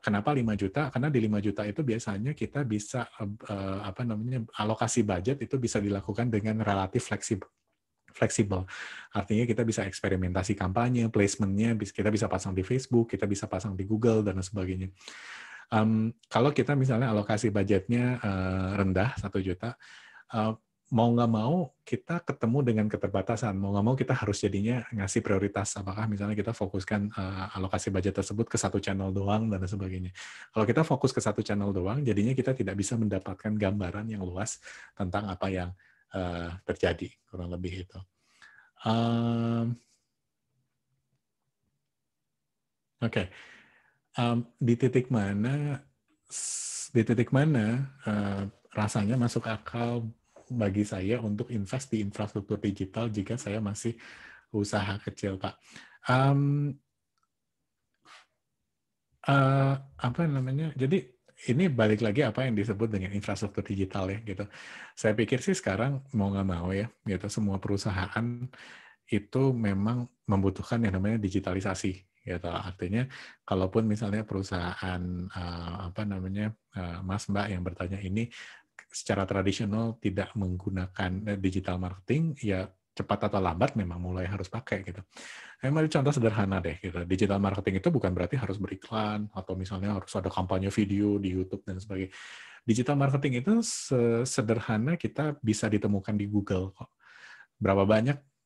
Kenapa 5 juta? Karena di 5 juta itu biasanya kita bisa alokasi budget itu bisa dilakukan dengan relatif fleksibel. Artinya kita bisa eksperimentasi kampanye, placement-nya kita bisa pasang di Facebook, kita bisa pasang di Google dan sebagainya. Kalau kita misalnya alokasi budgetnya rendah 1 juta, mau nggak mau kita ketemu dengan keterbatasan. Mau nggak mau kita harus jadinya ngasih prioritas. Apakah misalnya kita fokuskan alokasi budget tersebut ke satu channel doang dan sebagainya. Kalau kita fokus ke satu channel doang, jadinya kita tidak bisa mendapatkan gambaran yang luas tentang apa yang terjadi, kurang lebih itu. Oke. Di titik mana rasanya masuk akal bagi saya untuk invest di infrastruktur digital jika saya masih usaha kecil, Pak? Apa namanya? Jadi ini balik lagi apa yang disebut dengan infrastruktur digital ya gitu. Saya pikir sih sekarang mau nggak mau ya gitu, semua perusahaan itu memang membutuhkan yang namanya digitalisasi gitu. Artinya kalaupun misalnya perusahaan Mas Mbak yang bertanya ini secara tradisional tidak menggunakan digital marketing, ya cepat atau lambat memang mulai harus pakai gitu. Mari contoh sederhana deh gitu. Digital marketing itu bukan berarti harus beriklan atau misalnya harus ada kampanye video di YouTube dan sebagainya. Digital marketing itu sederhana kita bisa ditemukan di Google kok.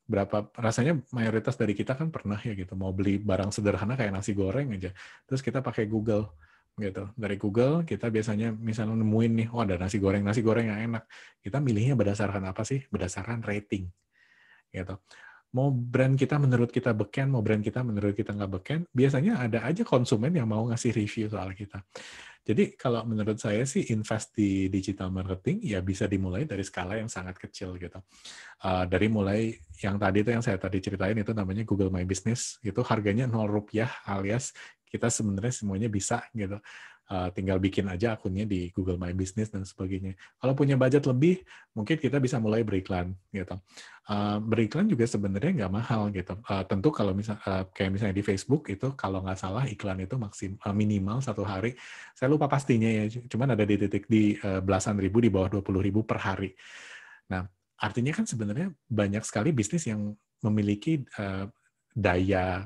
Berapa rasanya mayoritas dari kita kan pernah ya gitu mau beli barang sederhana kayak nasi goreng aja, terus kita pakai Google gitu. Dari Google kita biasanya misalnya nemuin nih, oh ada nasi goreng yang enak. Kita milihnya berdasarkan apa sih? Berdasarkan rating gitu. Mau brand kita menurut kita beken, mau brand kita menurut kita nggak beken, biasanya ada aja konsumen yang mau ngasih review soal kita. Jadi kalau menurut saya sih invest di digital marketing ya bisa dimulai dari skala yang sangat kecil gitu. Dari mulai yang tadi itu yang saya tadi ceritain itu namanya Google My Business, itu harganya 0 rupiah alias kita sebenarnya semuanya bisa gitu. Tinggal bikin aja akunnya di Google My Business dan sebagainya. Kalau punya budget lebih, mungkin kita bisa mulai beriklan gitu. Beriklan juga sebenarnya nggak mahal gitu. Tentu kalau kayak misalnya di Facebook itu kalau nggak salah iklan itu minimal 1 hari. Saya lupa pastinya ya, cuman ada di titik di belasan ribu, di bawah 20.000 per hari. Nah, artinya kan sebenarnya banyak sekali bisnis yang memiliki daya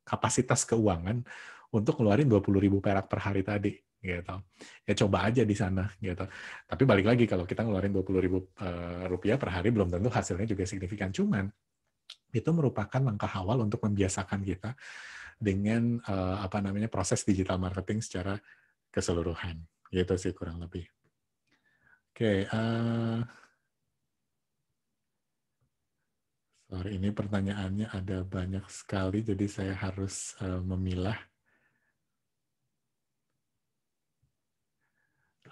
kapasitas keuangan untuk ngeluarin 20.000 perak per hari tadi gitu. Ya coba aja di sana gitu. Tapi balik lagi kalau kita ngeluarin 20.000 rupiah per hari belum tentu hasilnya juga signifikan. Cuman itu merupakan langkah awal untuk membiasakan kita dengan proses digital marketing secara keseluruhan. Gitu sih kurang lebih. Oke, sorry, ini pertanyaannya ada banyak sekali, jadi saya harus memilah.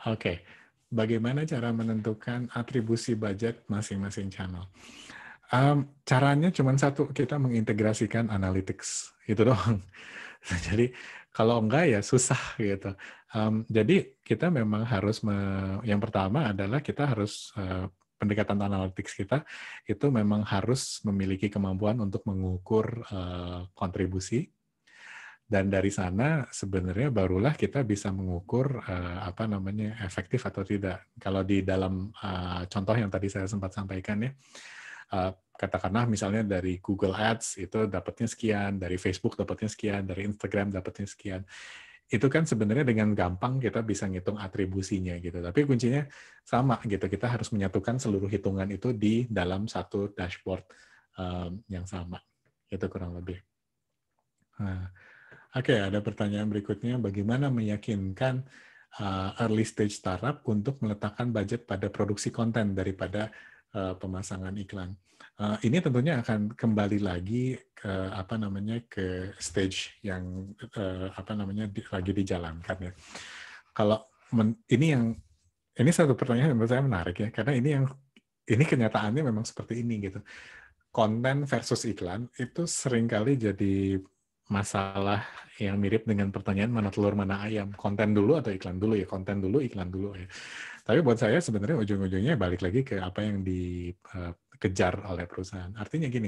Oke, bagaimana cara menentukan atribusi budget masing-masing channel? Caranya cuma satu, kita mengintegrasikan analytics, itu doang. Jadi kalau enggak ya susah gitu. Jadi kita memang harus, yang pertama adalah kita harus, pendekatan analytics kita itu memang harus memiliki kemampuan untuk mengukur kontribusi. Dan dari sana sebenarnya barulah kita bisa mengukur efektif atau tidak. Kalau di dalam contoh yang tadi saya sempat sampaikan ya, katakanlah misalnya dari Google Ads itu dapatnya sekian, dari Facebook dapatnya sekian, dari Instagram dapatnya sekian. Itu kan sebenarnya dengan gampang kita bisa ngitung atribusinya gitu. Tapi kuncinya sama gitu, kita harus menyatukan seluruh hitungan itu di dalam satu dashboard yang sama. Itu kurang lebih. Nah, Oke, ada pertanyaan berikutnya. Bagaimana meyakinkan early stage startup untuk meletakkan budget pada produksi konten daripada pemasangan iklan. Ini tentunya akan kembali lagi ke ke stage yang lagi dijalankan ya. Kalau ini satu pertanyaan yang menurut saya menarik ya, karena ini kenyataannya memang seperti ini gitu. Konten versus iklan itu seringkali jadi masalah yang mirip dengan pertanyaan mana telur mana ayam, konten dulu atau iklan dulu ya, konten dulu iklan dulu ya. Tapi buat saya sebenarnya ujung-ujungnya balik lagi ke apa yang dikejar oleh perusahaan. Artinya gini,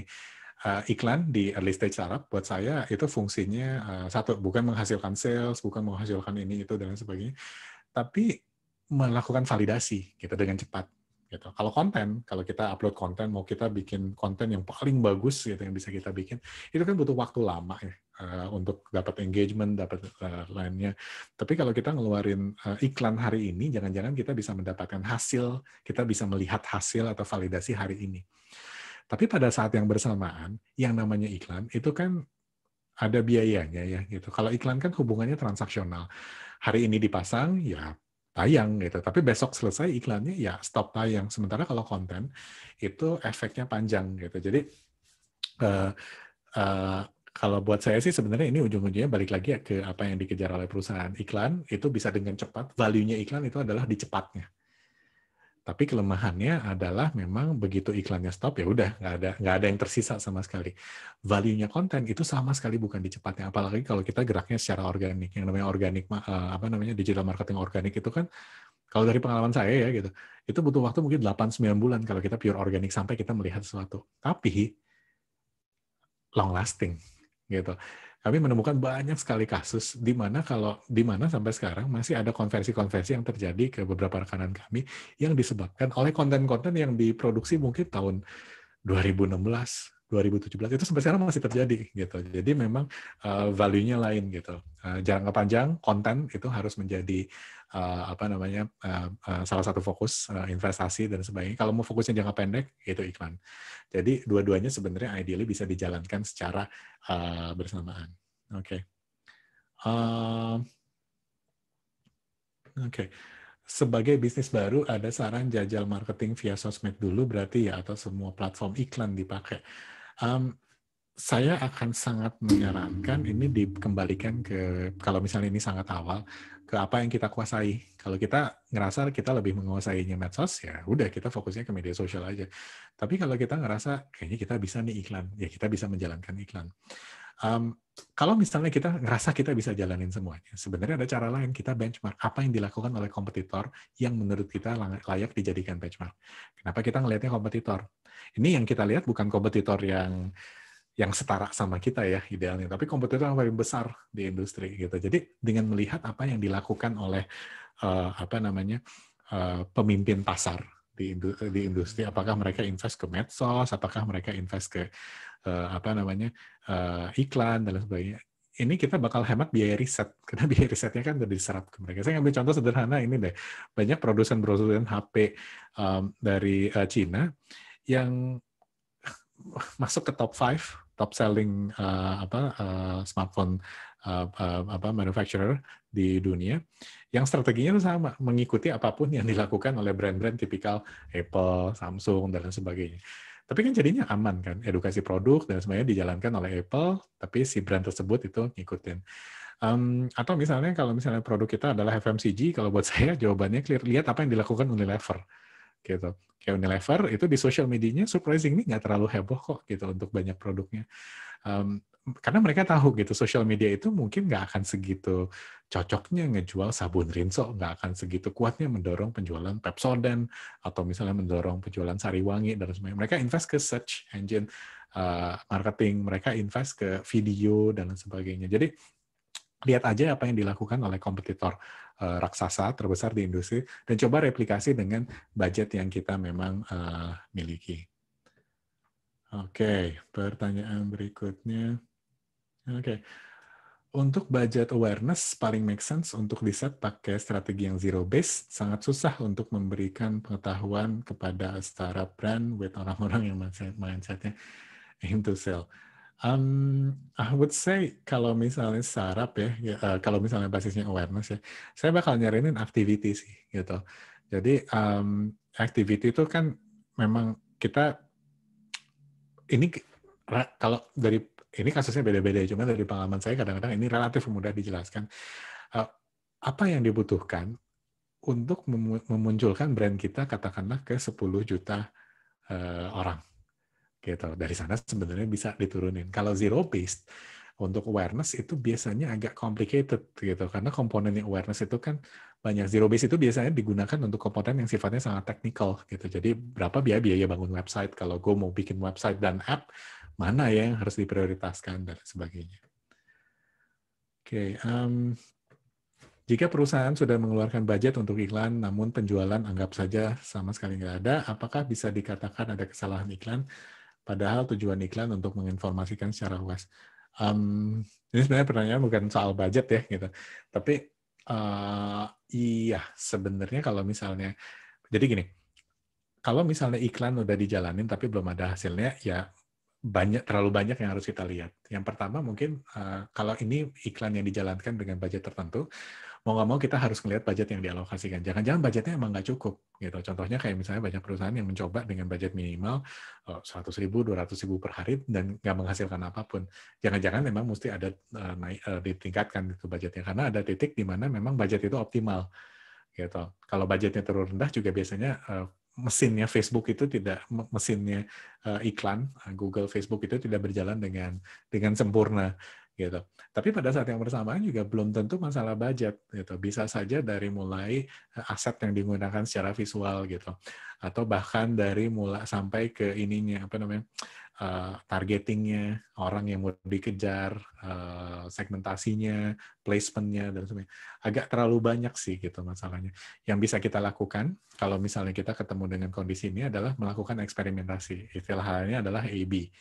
iklan di early stage startup buat saya itu fungsinya satu, bukan menghasilkan sales, bukan menghasilkan ini itu dan lain sebagainya, tapi melakukan validasi gitu dengan cepat. Gitu. Kalau kita upload konten, mau kita bikin konten yang paling bagus gitu yang bisa kita bikin, itu kan butuh waktu lama ya untuk dapat engagement, dapat lainnya. Tapi kalau kita ngeluarin iklan hari ini, jangan-jangan kita bisa mendapatkan hasil, kita bisa melihat hasil atau validasi hari ini. Tapi pada saat yang bersamaan, yang namanya iklan itu kan ada biayanya ya gitu. Kalau iklan kan hubungannya transaksional. Hari ini dipasang, ya tayang gitu. Tapi besok selesai iklannya, ya stop tayang. Sementara kalau konten itu efeknya panjang gitu. Jadi kalau buat saya sih sebenarnya ini ujung-ujungnya balik lagi ya ke apa yang dikejar oleh perusahaan. Iklan itu bisa dengan cepat. Value-nya iklan itu adalah di cepatnya. Tapi kelemahannya adalah memang begitu iklannya stop ya udah nggak ada yang tersisa sama sekali. Value-nya konten itu sama sekali bukan di cepatnya. Apalagi kalau kita geraknya secara organik. Yang namanya organik digital marketing organik itu kan kalau dari pengalaman saya ya gitu, itu butuh waktu mungkin 8-9 bulan kalau kita pure organik sampai kita melihat sesuatu. Tapi long lasting gitu. Kami menemukan banyak sekali kasus di mana sampai sekarang masih ada konversi-konversi yang terjadi ke beberapa rekanan kami yang disebabkan oleh konten-konten yang diproduksi mungkin tahun 2016, 2017 itu sampai sekarang masih terjadi gitu. Jadi memang value-nya lain gitu. Jangka panjang konten itu harus menjadi salah satu fokus investasi dan sebagainya. Kalau mau fokusnya jangka pendek itu iklan. Jadi dua-duanya sebenarnya ideally bisa dijalankan secara bersamaan. Oke. Oke. Sebagai bisnis baru, ada saran jajal marketing via sosmed dulu berarti ya, atau semua platform iklan dipakai? Saya akan sangat menyarankan ini dikembalikan ke, kalau misalnya ini sangat awal, ke apa yang kita kuasai. Kalau kita ngerasa kita lebih menguasainya medsos, ya udah kita fokusnya ke media sosial aja. Tapi kalau kita ngerasa kayaknya kita bisa nih iklan, ya kita bisa menjalankan iklan. Kalau misalnya kita ngerasa kita bisa jalanin semuanya, sebenarnya ada cara lain. Kita benchmark apa yang dilakukan oleh kompetitor yang menurut kita layak dijadikan benchmark. Kenapa kita ngelihatnya kompetitor? Ini yang kita lihat bukan kompetitor yang setara sama kita ya idealnya, tapi kompetitor yang paling besar di industri gitu. Jadi dengan melihat apa yang dilakukan oleh pemimpin pasar di industri, apakah mereka invest ke medsos, apakah mereka invest ke iklan dan lain sebagainya. Ini kita bakal hemat biaya riset, karena biaya risetnya kan udah diserap ke mereka. Saya ngambil contoh sederhana ini deh, banyak produsen HP dari Cina yang masuk ke top 5 top selling smartphone manufacturer di dunia, yang strateginya itu sama, mengikuti apapun yang dilakukan oleh brand-brand tipikal Apple, Samsung dan lain sebagainya. Tapi kan jadinya aman kan, edukasi produk dan semuanya dijalankan oleh Apple, tapi si brand tersebut itu ngikutin. Atau misalnya kalau misalnya produk kita adalah FMCG, kalau buat saya jawabannya clear, lihat apa yang dilakukan Unilever. Gitu. Kayak Unilever itu di social medianya surprisingly nggak terlalu heboh kok gitu untuk banyak produknya. Karena mereka tahu gitu social media itu mungkin nggak akan segitu cocoknya ngejual sabun Rinso, nggak akan segitu kuatnya mendorong penjualan Pepsodent atau misalnya mendorong penjualan Sariwangi dan sebagainya. Mereka invest ke search engine marketing, mereka invest ke video dan sebagainya. Jadi lihat aja apa yang dilakukan oleh kompetitor raksasa terbesar di industri dan coba replikasi dengan budget yang kita memang miliki. Oke, pertanyaan berikutnya. Oke. Untuk budget awareness paling make sense untuk di-set pakai strategi yang zero based, sangat susah untuk memberikan pengetahuan kepada startup brand with orang-orang yang mindset-nya into sell. I would say kalau misalnya startup ya, kalau misalnya basisnya awareness ya, saya bakal nyaranin activity sih gitu. Jadi activity itu kan memang kita ini kalau dari ini kasusnya beda-beda, cuma dari pengalaman saya kadang-kadang ini relatif mudah dijelaskan. Apa yang dibutuhkan untuk memunculkan brand kita katakanlah ke 10 juta orang gitu. Dari sana sebenarnya bisa diturunin. Kalau zero based untuk awareness itu biasanya agak complicated gitu, karena komponen awareness itu kan banyak. Zero based itu biasanya digunakan untuk komponen yang sifatnya sangat teknikal gitu. Jadi berapa biaya bangun website, kalau gue mau bikin website dan app, mana ya yang harus diprioritaskan dan sebagainya. Oke, jika perusahaan sudah mengeluarkan budget untuk iklan, namun penjualan anggap saja sama sekali nggak ada, apakah bisa dikatakan ada kesalahan iklan? Padahal tujuan iklan untuk menginformasikan secara luas. Ini sebenarnya pertanyaan bukan soal budget ya, gitu. Tapi iya, sebenarnya kalau misalnya, jadi gini, kalau misalnya iklan udah dijalanin tapi belum ada hasilnya, ya terlalu banyak yang harus kita lihat. Yang pertama mungkin kalau ini iklan yang dijalankan dengan budget tertentu, mau nggak mau kita harus melihat budget yang dialokasikan. Jangan-jangan budgetnya emang nggak cukup. Gitu. Contohnya kayak misalnya banyak perusahaan yang mencoba dengan budget minimal 100.000, 200.000 per hari dan nggak menghasilkan apapun. Jangan-jangan memang mesti ada ditingkatkan itu budgetnya, karena ada titik di mana memang budget itu optimal. Gitu. Kalau budgetnya terlalu rendah juga biasanya mesinnya Facebook itu tidak, mesinnya iklan Google, Facebook itu tidak berjalan dengan sempurna gitu. Tapi pada saat yang bersamaan juga belum tentu masalah budget gitu. Bisa saja dari mulai aset yang digunakan secara visual gitu, atau bahkan dari mulai sampai ke ininya apa namanya, targetingnya, orang yang mau dikejar, segmentasinya, placementnya dan sebagainya. Agak terlalu banyak sih gitu masalahnya. Yang bisa kita lakukan kalau misalnya kita ketemu dengan kondisi ini adalah melakukan eksperimentasi. Istilah halnya adalah A/B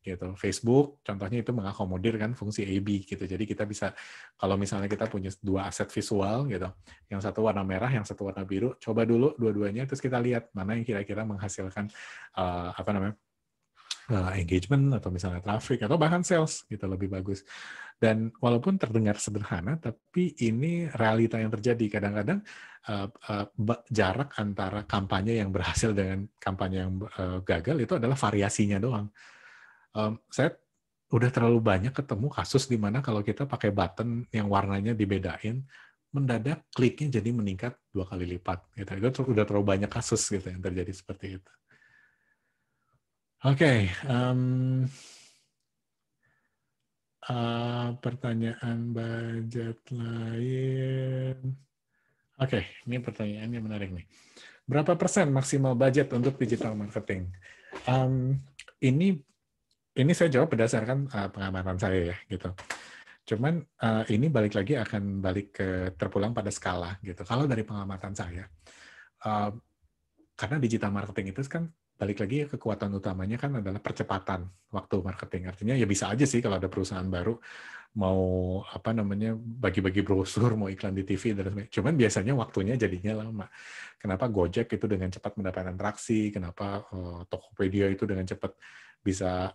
gitu. Facebook contohnya itu mengakomodir kan fungsi A/B gitu. Jadi kita bisa, kalau misalnya kita punya dua aset visual gitu, yang satu warna merah, yang satu warna biru, coba dulu dua-duanya terus kita lihat mana yang kira-kira menghasilkan engagement atau misalnya traffic atau bahkan sales gitu lebih bagus. Dan walaupun terdengar sederhana, tapi ini realita yang terjadi. Kadang-kadang jarak antara kampanye yang berhasil dengan kampanye yang gagal itu adalah variasinya doang. Saya udah terlalu banyak ketemu kasus di mana kalau kita pakai button yang warnanya dibedain, mendadak kliknya jadi meningkat 2 kali lipat. Gitu. Itu udah terlalu banyak kasus gitu yang terjadi seperti itu. Oke, pertanyaan budget lain. Oke, ini pertanyaannya menarik nih. Berapa persen maksimal budget untuk digital marketing? Ini saya jawab berdasarkan pengamatan saya ya, gitu. Cuman ini balik lagi akan balik ke terpulang pada skala gitu. Kalau dari pengamatan saya, karena digital marketing itu kan balik lagi kekuatan utamanya kan adalah percepatan waktu marketing. Artinya ya bisa aja sih kalau ada perusahaan baru mau apa namanya bagi-bagi brosur, mau iklan di TV dan sebagainya. Cuman biasanya waktunya jadinya lama. Kenapa Gojek itu dengan cepat mendapatkan traksi? Kenapa Tokopedia itu dengan cepat bisa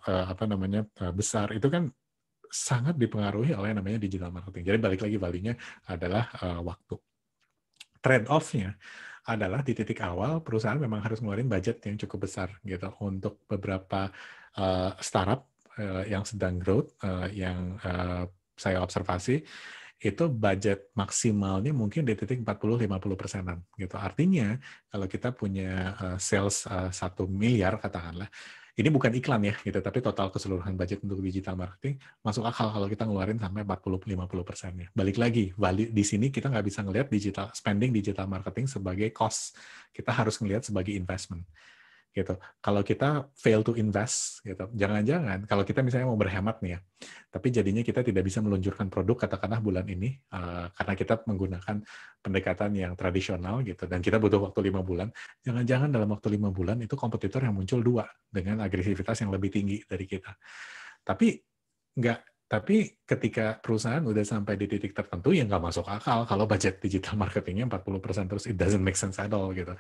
besar? Itu kan sangat dipengaruhi oleh namanya digital marketing. Jadi balik lagi value-nya adalah waktu. Trade-off-nya adalah di titik awal perusahaan memang harus ngeluarin budget yang cukup besar gitu untuk beberapa startup yang sedang growth yang saya observasi itu budget maksimalnya mungkin di titik 40-50%-an gitu. Artinya kalau kita punya sales 1 miliar katakanlah, ini bukan iklan ya gitu, tapi total keseluruhan budget untuk digital marketing masuk akal kalau kita ngeluarin sampai 40-50%-nya. Balik lagi, di sini kita nggak bisa ngelihat spending digital marketing sebagai cost. Kita harus ngelihat sebagai investment. Gitu. Kalau kita fail to invest, gitu, jangan-jangan kalau kita misalnya mau berhemat nih ya, tapi jadinya kita tidak bisa meluncurkan produk katakanlah bulan ini karena kita menggunakan pendekatan yang tradisional gitu, dan kita butuh waktu 5 bulan, jangan-jangan dalam waktu 5 bulan itu kompetitor yang muncul 2 dengan agresivitas yang lebih tinggi dari kita. Tapi ketika perusahaan udah sampai di titik tertentu, ya nggak masuk akal kalau budget digital marketingnya 40% terus, it doesn't make sense at all gitu.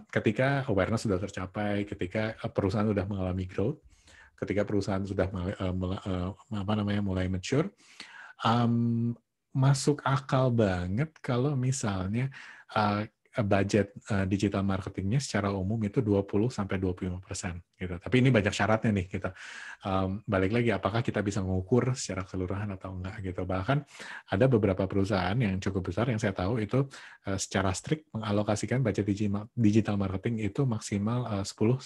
Ketika awareness sudah tercapai, ketika perusahaan sudah mengalami growth, ketika perusahaan sudah mulai mature, masuk akal banget kalau misalnya budget digital marketingnya secara umum itu 20-25% gitu. Tapi ini banyak syaratnya nih kita. Balik lagi, apakah kita bisa mengukur secara keseluruhan atau enggak gitu. Bahkan ada beberapa perusahaan yang cukup besar yang saya tahu itu secara strict mengalokasikan budget digital marketing itu maksimal 10-15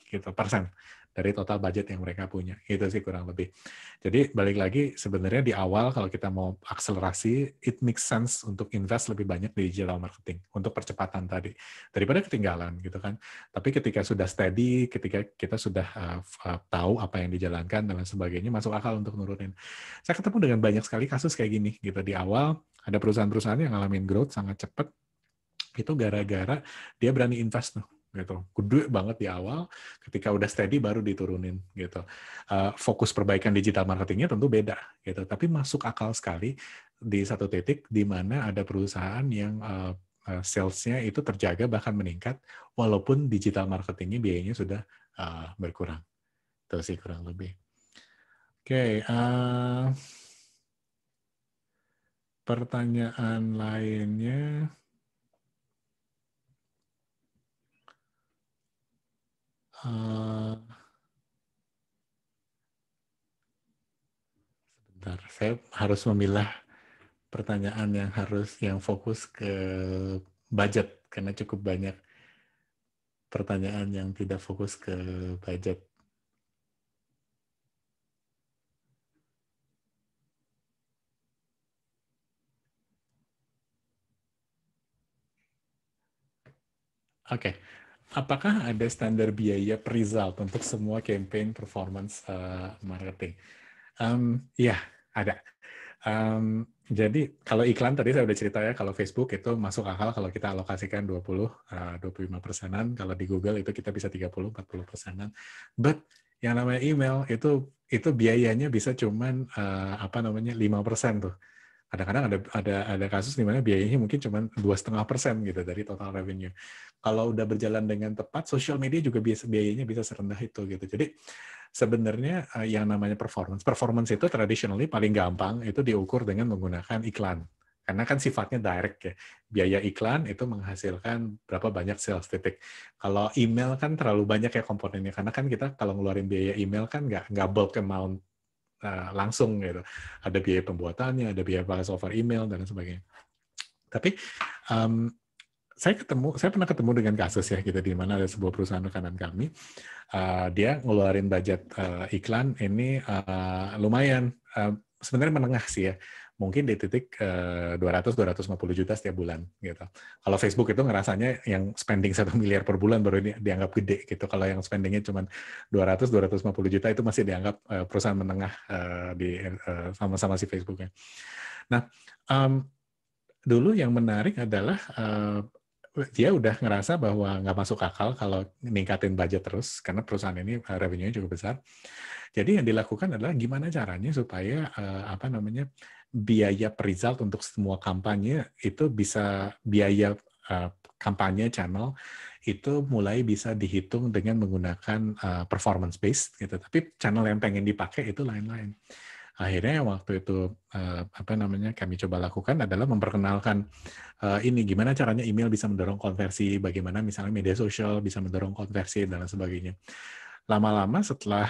gitu persen dari total budget yang mereka punya. Itu sih kurang lebih. Jadi balik lagi sebenarnya di awal kalau kita mau akselerasi, it makes sense untuk invest lebih banyak di digital marketing untuk percepatan tadi daripada ketinggalan gitu kan. Tapi ketika sudah steady, ketika kita sudah tahu apa yang dijalankan dan lain sebagainya, masuk akal untuk nurunin. Saya ketemu dengan banyak sekali kasus kayak gini gitu. Di awal ada perusahaan-perusahaan yang ngalamin growth sangat cepat itu gara-gara dia berani invest tuh gitu, gede banget di awal, ketika udah steady baru diturunin gitu. Fokus perbaikan digital marketingnya tentu beda gitu, tapi masuk akal sekali di satu titik di mana ada perusahaan yang sales-nya itu terjaga bahkan meningkat walaupun digital marketingnya biayanya sudah berkurang. Itu sih kurang lebih. Oke, pertanyaan lainnya. Sebentar, saya harus memilah pertanyaan yang fokus ke budget karena cukup banyak pertanyaan yang tidak fokus ke budget. Oke. Apakah ada standar biaya per result untuk semua campaign performance marketing? Iya, ada. Jadi kalau iklan tadi saya udah cerita ya, kalau Facebook itu masuk akal kalau kita alokasikan 20-25%-an, kalau di Google itu kita bisa 30-40%-an. But yang namanya email itu biayanya bisa cuman 5% tuh. Kadang-kadang ada kasus di mana biayanya mungkin cuma 2,5% gitu dari total revenue. Kalau udah berjalan dengan tepat, social media juga biayanya bisa serendah itu gitu. Jadi sebenarnya yang namanya performance itu traditionally paling gampang itu diukur dengan menggunakan iklan. Karena kan sifatnya direct ya. Biaya iklan itu menghasilkan berapa banyak sales titik. Kalau email kan terlalu banyak ya komponennya. Karena kan kita kalau ngeluarin biaya email kan nggak bulk amount langsung gitu. Ada biaya pembuatannya, ada biaya pakai software email dan sebagainya. Tapi saya pernah ketemu dengan kasus ya gitu di mana ada sebuah perusahaan rekanan kami, dia ngeluarin budget iklan ini lumayan sebenarnya menengah sih ya. Mungkin di titik 200-250 juta setiap bulan gitu. Kalau Facebook itu ngerasanya yang spending 1 miliar per bulan baru dianggap gede gitu. Kalau yang spendingnya cuma 200-250 juta itu masih dianggap perusahaan menengah sama-sama si Facebooknya. Nah, dulu yang menarik adalah dia udah ngerasa bahwa nggak masuk akal kalau ningkatin budget terus karena perusahaan ini revenue-nya cukup besar. Jadi yang dilakukan adalah gimana caranya supaya biaya per result untuk semua kampanye itu bisa biaya kampanye channel itu mulai bisa dihitung dengan menggunakan performance based gitu. Tapi channel yang pengen dipakai itu lain-lain. Akhirnya waktu itu kami coba lakukan adalah memperkenalkan ini gimana caranya email bisa mendorong konversi, bagaimana misalnya media sosial bisa mendorong konversi dan sebagainya. Lama-lama setelah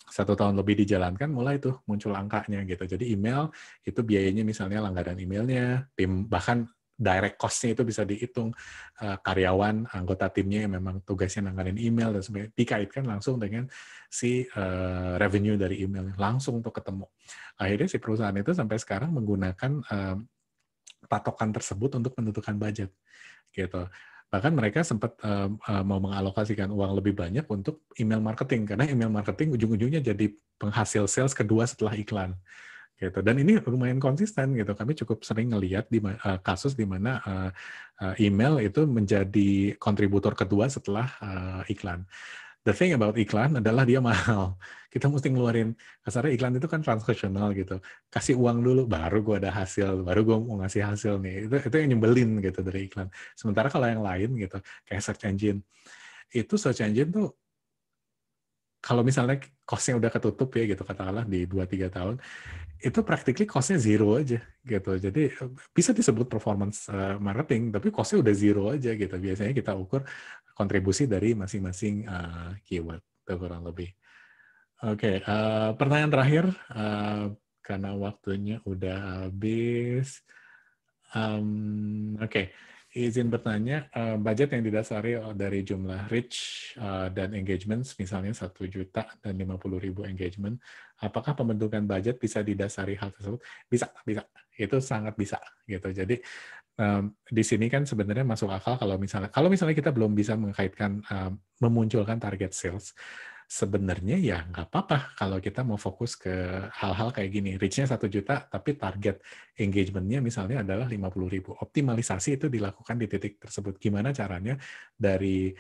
1 tahun lebih dijalankan, mulai tuh muncul angkanya gitu. Jadi email itu biayanya misalnya langganan emailnya, tim bahkan direct cost-nya itu bisa dihitung, karyawan, anggota timnya yang memang tugasnya nanganin email dan sebagainya, dikaitkan langsung dengan si revenue dari email, langsung tuh ketemu. Akhirnya si perusahaan itu sampai sekarang menggunakan patokan tersebut untuk menentukan budget gitu. Bahkan mereka sempat mau mengalokasikan uang lebih banyak untuk email marketing karena email marketing ujung-ujungnya jadi penghasil sales kedua setelah iklan gitu. Dan ini lumayan konsisten gitu. Kami cukup sering ngelihat di kasus di mana email itu menjadi kontributor kedua setelah iklan. The thing about iklan adalah dia mahal. Kita mesti ngeluarin, kasarnya iklan itu kan transaksional gitu. Kasih uang dulu, baru gue ada hasil, baru gue mau ngasih hasil nih. Itu yang nyebelin gitu dari iklan. Sementara kalau yang lain gitu, kayak search engine. Itu search engine tuh kalau misalnya cost-nya udah ketutup ya gitu katakanlah di 2-3 tahun, itu practically cost-nya zero aja gitu. Jadi bisa disebut performance marketing, tapi cost-nya udah zero aja gitu. Biasanya kita ukur kontribusi dari masing-masing keyword, itu kurang lebih. Oke, pertanyaan terakhir, karena waktunya udah habis. Oke, izin bertanya, budget yang didasari dari jumlah reach dan engagements, misalnya 1 juta dan 50.000 engagement, apakah pembentukan budget bisa didasari hal tersebut? Bisa, bisa. Itu sangat bisa gitu. Jadi di sini kan sebenarnya masuk akal kalau misalnya kita belum bisa mengkaitkan memunculkan target sales, sebenarnya ya nggak apa-apa kalau kita mau fokus ke hal-hal kayak gini. Reach-nya 1 juta, tapi target engagement-nya misalnya adalah 50.000. Optimalisasi itu dilakukan di titik tersebut. Gimana caranya dari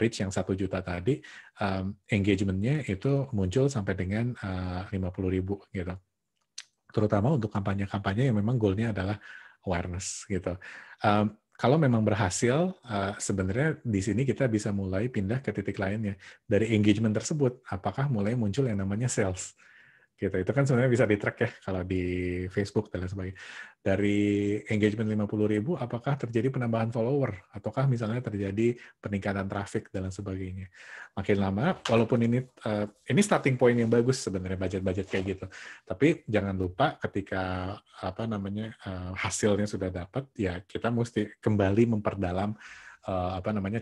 reach yang 1 juta tadi, engagement-nya itu muncul sampai dengan 50.000 gitu. Terutama untuk kampanye-kampanye yang memang goal-nya adalah awareness gitu. Kalau memang berhasil, sebenarnya di sini kita bisa mulai pindah ke titik lainnya. Dari engagement tersebut, apakah mulai muncul yang namanya sales? Gitu. Itu kan sebenarnya bisa di-track ya kalau di Facebook dan lain sebagainya. Dari engagement 50.000, apakah terjadi penambahan follower? Ataukah misalnya terjadi peningkatan traffic dan lain sebagainya? Makin lama, walaupun ini starting point yang bagus sebenarnya budget-budget kayak gitu. Tapi jangan lupa ketika hasilnya sudah dapat, ya kita mesti kembali memperdalam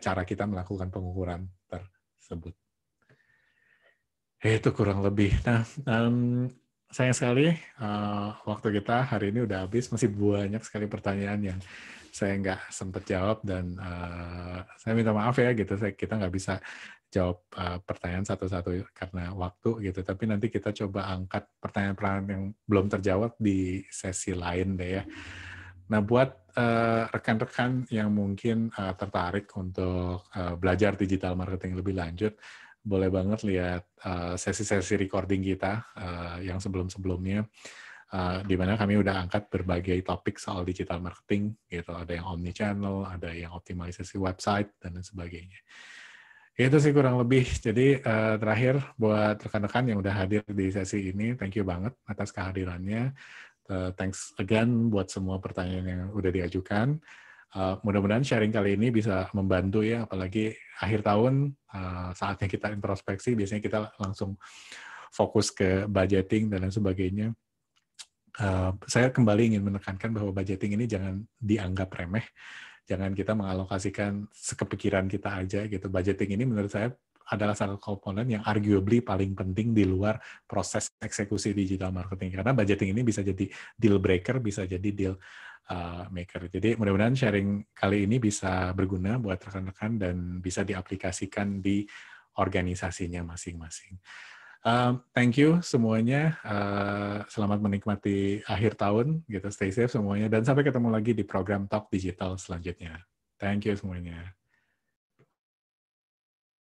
cara kita melakukan pengukuran tersebut. Itu kurang lebih. Nah, sayang sekali waktu kita hari ini udah habis. Masih banyak sekali pertanyaan yang saya nggak sempat jawab dan saya minta maaf ya gitu. Kita nggak bisa jawab pertanyaan satu-satu karena waktu gitu. Tapi nanti kita coba angkat pertanyaan-pertanyaan yang belum terjawab di sesi lain deh ya. Nah, buat rekan-rekan yang mungkin tertarik untuk belajar digital marketing lebih lanjut, boleh banget lihat sesi-sesi recording kita yang sebelum-sebelumnya, di mana kami udah angkat berbagai topik soal digital marketing, gitu. Ada yang omni-channel, ada yang optimalisasi website, dan lain sebagainya. Itu sih kurang lebih. Jadi terakhir, buat rekan-rekan yang udah hadir di sesi ini, thank you banget atas kehadirannya. Thanks again buat semua pertanyaan yang udah diajukan. Mudah-mudahan sharing kali ini bisa membantu ya, apalagi akhir tahun saatnya kita introspeksi, biasanya kita langsung fokus ke budgeting dan lain sebagainya. Saya kembali ingin menekankan bahwa budgeting ini jangan dianggap remeh, jangan kita mengalokasikan sekepikiran kita aja gitu. Budgeting ini menurut saya adalah satu komponen yang arguably paling penting di luar proses eksekusi digital marketing, karena budgeting ini bisa jadi deal breaker, bisa jadi deal maker. Jadi mudah-mudahan sharing kali ini bisa berguna buat rekan-rekan dan bisa diaplikasikan di organisasinya masing-masing. Thank you semuanya. Selamat menikmati akhir tahun. Gitu. Stay safe semuanya. Dan sampai ketemu lagi di program Talk Digital selanjutnya. Thank you semuanya.